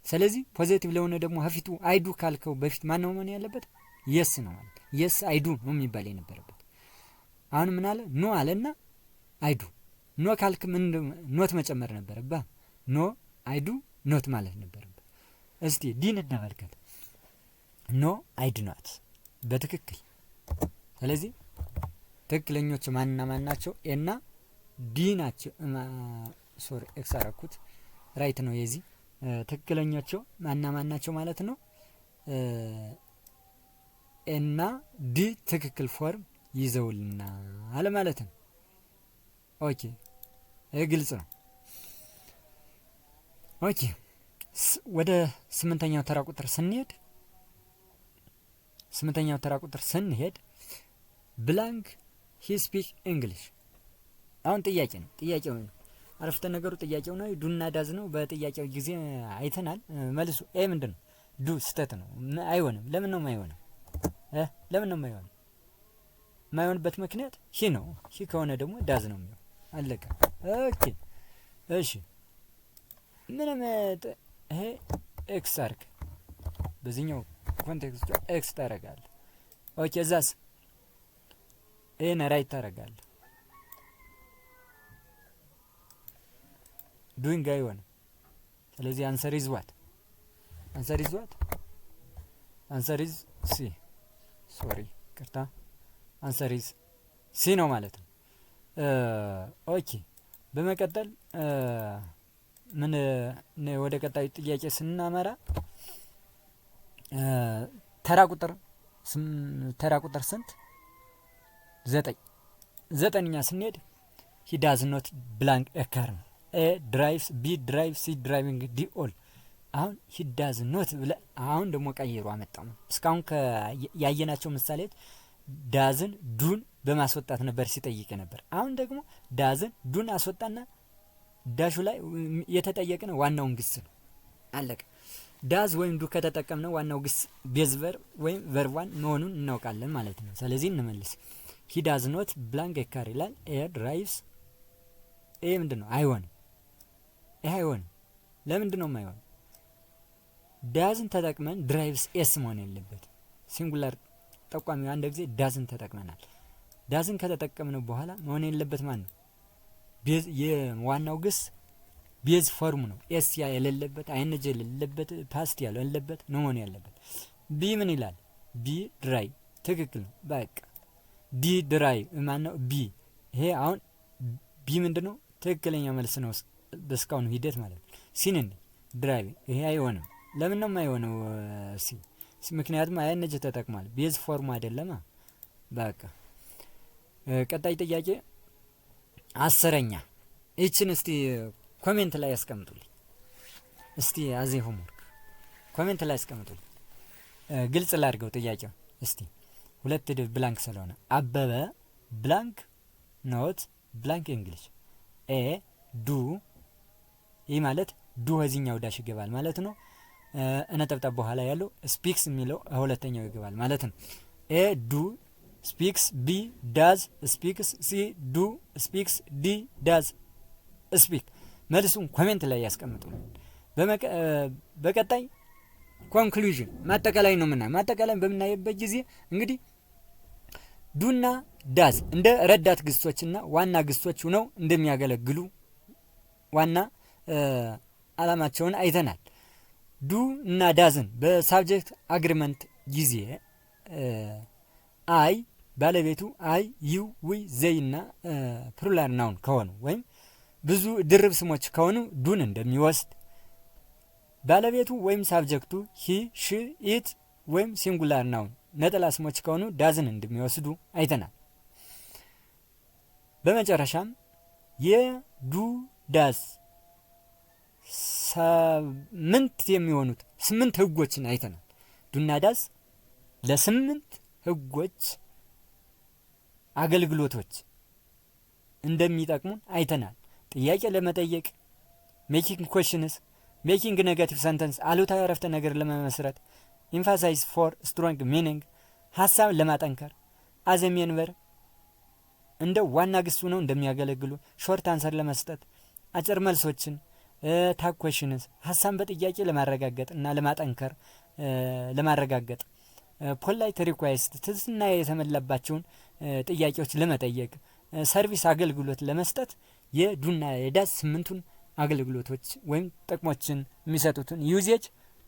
ስለዚህ ፖዚቲቭ ለሆነ ደግሞ ሀፊቱ አይዱ ካልከው በፊት ማን ነው መሆን ያለበት? የስ ነው ማለት የስ አይዱ ነው የሚባል የነበረበት። አሁን ምን አለ? ኖ አለና አይዱ ኖ ካልክ ምን ኖት መጨመር ነበረበት? ኖ አይዱ ኖት ማለት ነበረበት። እስቲ ዲን እንመልከት። ኖ አይዱ ኖት በትክክል። ስለዚህ ትክክለኞቹ ማንና ማን ናቸው? ኤና ዲ ናቸው። ሶሪ ኤክስ አረኩት። ራይት ነው የዚህ ትክክለኞቹ ማንና ማን ናቸው ማለት ነው? ኤና ዲ ትክክል ፎርም ይዘውልናል ማለት ነው። ኦኬ ይህ ግልጽ ነው። ኦኬ ወደ ስምንተኛው ተራ ቁጥር ስንሄድ ብላንክ ሂ ስፒክ እንግሊሽ። አሁን ጥያቄ ነው። ጥያቄው አረፍተ ነገሩ ጥያቄው ነው። ዱና ዳዝ ነው። በጥያቄው ጊዜ አይተናል። መልሱ ኤ ምንድን ነው? ዱ ስህተት ነው። አይሆንም። ለምን ነው የማይሆነው? ለምን ነው የማይሆነው? የማይሆንበት ምክንያት ሂ ነው። ሂ ከሆነ ደግሞ ዳዝ ነው የሚሆነው። አለቀ። ኦኬ እሺ ምንም ይሄ ኤክስ አርግ በዚህኛው ኮንቴክስቱ ኤክስ ታረጋለህ። ኦኬ እዛስ ይሄን ራይት ታረጋለህ። ዱይንግ አይሆንም። ስለዚህ አንሰር ኢዝ ዋት አንሰር ኢዝ ሲ ሶሪ ቅርታ አንሰር ኢዝ ሲ ነው ማለት ነው። ኦኬ በመቀጠል ምን ወደ ቀጣዩ ጥያቄ ስናመራ ተራ ቁጥር ስንት 9ኛ ስንሄድ he does not blank a car ነው። ኤ ድራይቭስ ቢ ድራይቭ ሲ ድራይቪንግ ዲ ኦል። አሁን he does not ብለ አሁን ደግሞ ቀይሮ አመጣው። እስካሁን ያየናቸው ምሳሌዎች ዳዝን ዱን በማስወጣት ነበር ሲጠይቅ ነበር። አሁን ደግሞ ዳዝን ዱን አስወጣና ዳሹ ላይ የተጠየቀው ዋናውን ግስ ነው። አለቀ። ዳዝ ወይም ዱ ከተጠቀምነው ዋናው ግስ ቤዝ ቨርብ ወይም ቨርብ ዋን መሆኑን እናውቃለን ማለት ነው። ስለዚህ እንመልስ። he does not blank a car ይላል። ኤ ድራይቭስ ኤ ምንድነው? አይሆንም። ይሄ አይሆንም። ለምንድነው የማይሆን? ዳዝን ተጠቅመን ድራይቭስ ኤስ መሆን የለበት። ሲንጉላር ጠቋሚ አንድ ጊዜ ዳዝን ተጠቅመናል። ዳዝን ከተጠቀምነው በኋላ መሆን የለበት ማን ነው? ቤዝ የዋናው ግስ ቤዝ ፎርም ነው። ኤስ ያ የሌለበት አይነጀ የሌለበት ፓስት ያለው የሌለበት ነው መሆን ያለበት። ቢ ምን ይላል? ቢ ድራይ ትክክል ነው። በቃ ዲ ድራይ ማን ነው? ቢ ይሄ አሁን ቢ ምንድነው? ትክክለኛ መልስ ነው በስካውን ሂደት ማለት ነው። ሲንን ድራይ ይሄ አይሆንም። ለምን ነው የማይሆነው? ምክንያቱም አይነጀ ተጠቅሟል። ቤዝ ፎርም አይደለም። በቃ ቀጣይ ጥያቄ 10ኛ እቺን እስቲ ኮሜንት ላይ ያስቀምጡልኝ። እስቲ አዚ ሆምወርክ ኮሜንት ላይ ያስቀምጡልኝ። ግልጽ ላድርገው ጥያቄው እስቲ ሁለት ብላንክ ስለሆነ አበበ ብላንክ ኖት ብላንክ እንግሊሽ ኤ ዱ ይህ ማለት ዱ ወዚኛው ዳሽ ይገባል ማለት ነው። እነጠብጣብ በኋላ ያለው ስፒክስ የሚለው ሁለተኛው ይገባል ማለት ነው። ኤ ዱ ስፒክስ ቢ ዳዝ ስፒክስ ሲ ዱ ስፒክስ ዲ ዳዝ ስፒክ። መልሱን ኮሜንት ላይ ያስቀምጡ። በቀጣይ ኮንክሉዥን ማጠቃላይ ነው ምናምን ማጠቃላይ በምናይበት ጊዜ እንግዲህ ዱና ዳዝ እንደ ረዳት ግሶችና ዋና ግሶች ሆነው እንደሚያገለግሉ ዋና አላማቸውን አይተናል። ዱ እና ዳዝን በሳብጀክት አግሪመንት ጊዜ አይ ባለቤቱ አይ ዩ ዊ ዘይና ፕሉራል ናውን ከሆኑ ወይም ብዙ ድርብ ስሞች ከሆኑ ዱን እንደሚወስድ፣ ባለቤቱ ወይም ሳብጀክቱ ሂ ሺ ኢት ወይም ሲንጉላር ናውን ነጠላ ስሞች ከሆኑ ዳዝን እንደሚወስዱ አይተናል። በመጨረሻም የዱ ዳዝ 8 የሚሆኑት 8 ህጎችን አይተናል። ዱና ዳዝ ለ8 ህጎች አገልግሎቶች እንደሚጠቅሙን አይተናል። ጥያቄ ለመጠየቅ ሜኪንግ ኩዌስችንስ፣ ሜኪንግ ኔጋቲቭ ሰንተንስ አሉታዊ አረፍተ ነገር ለመመስረት፣ ኢንፋሳይዝ ፎር ስትሮንግ ሚኒንግ ሀሳብ ለማጠንከር፣ አዘ ሜን ቨርብ እንደ ዋና ግስ ሆነው እንደሚያገለግሉ፣ ሾርት አንሰር ለመስጠት፣ አጭር መልሶችን፣ ታግ ኩዌስችንስ ሀሳብ በጥያቄ ለማረጋገጥ እና ለማጠንከር ለማረጋገጥ፣ ፖላይት ሪኳይስት ትህትና የተሞላባቸውን ጥያቄዎች ለመጠየቅ፣ ሰርቪስ አገልግሎት ለመስጠት የዱና የዳዝ 8ቱን አገልግሎቶች ወይም ጥቅሞችን የሚሰጡትን ዩዜጅ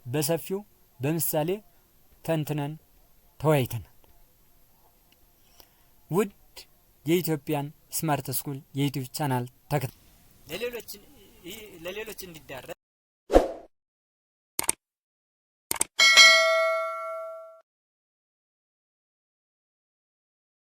በሰፊው በምሳሌ ተንትነን ተወያይተናል። ውድ የኢትዮጵያን ስማርት ስኩል የዩቲዩብ ቻናል ለሌሎች እንዲዳረስ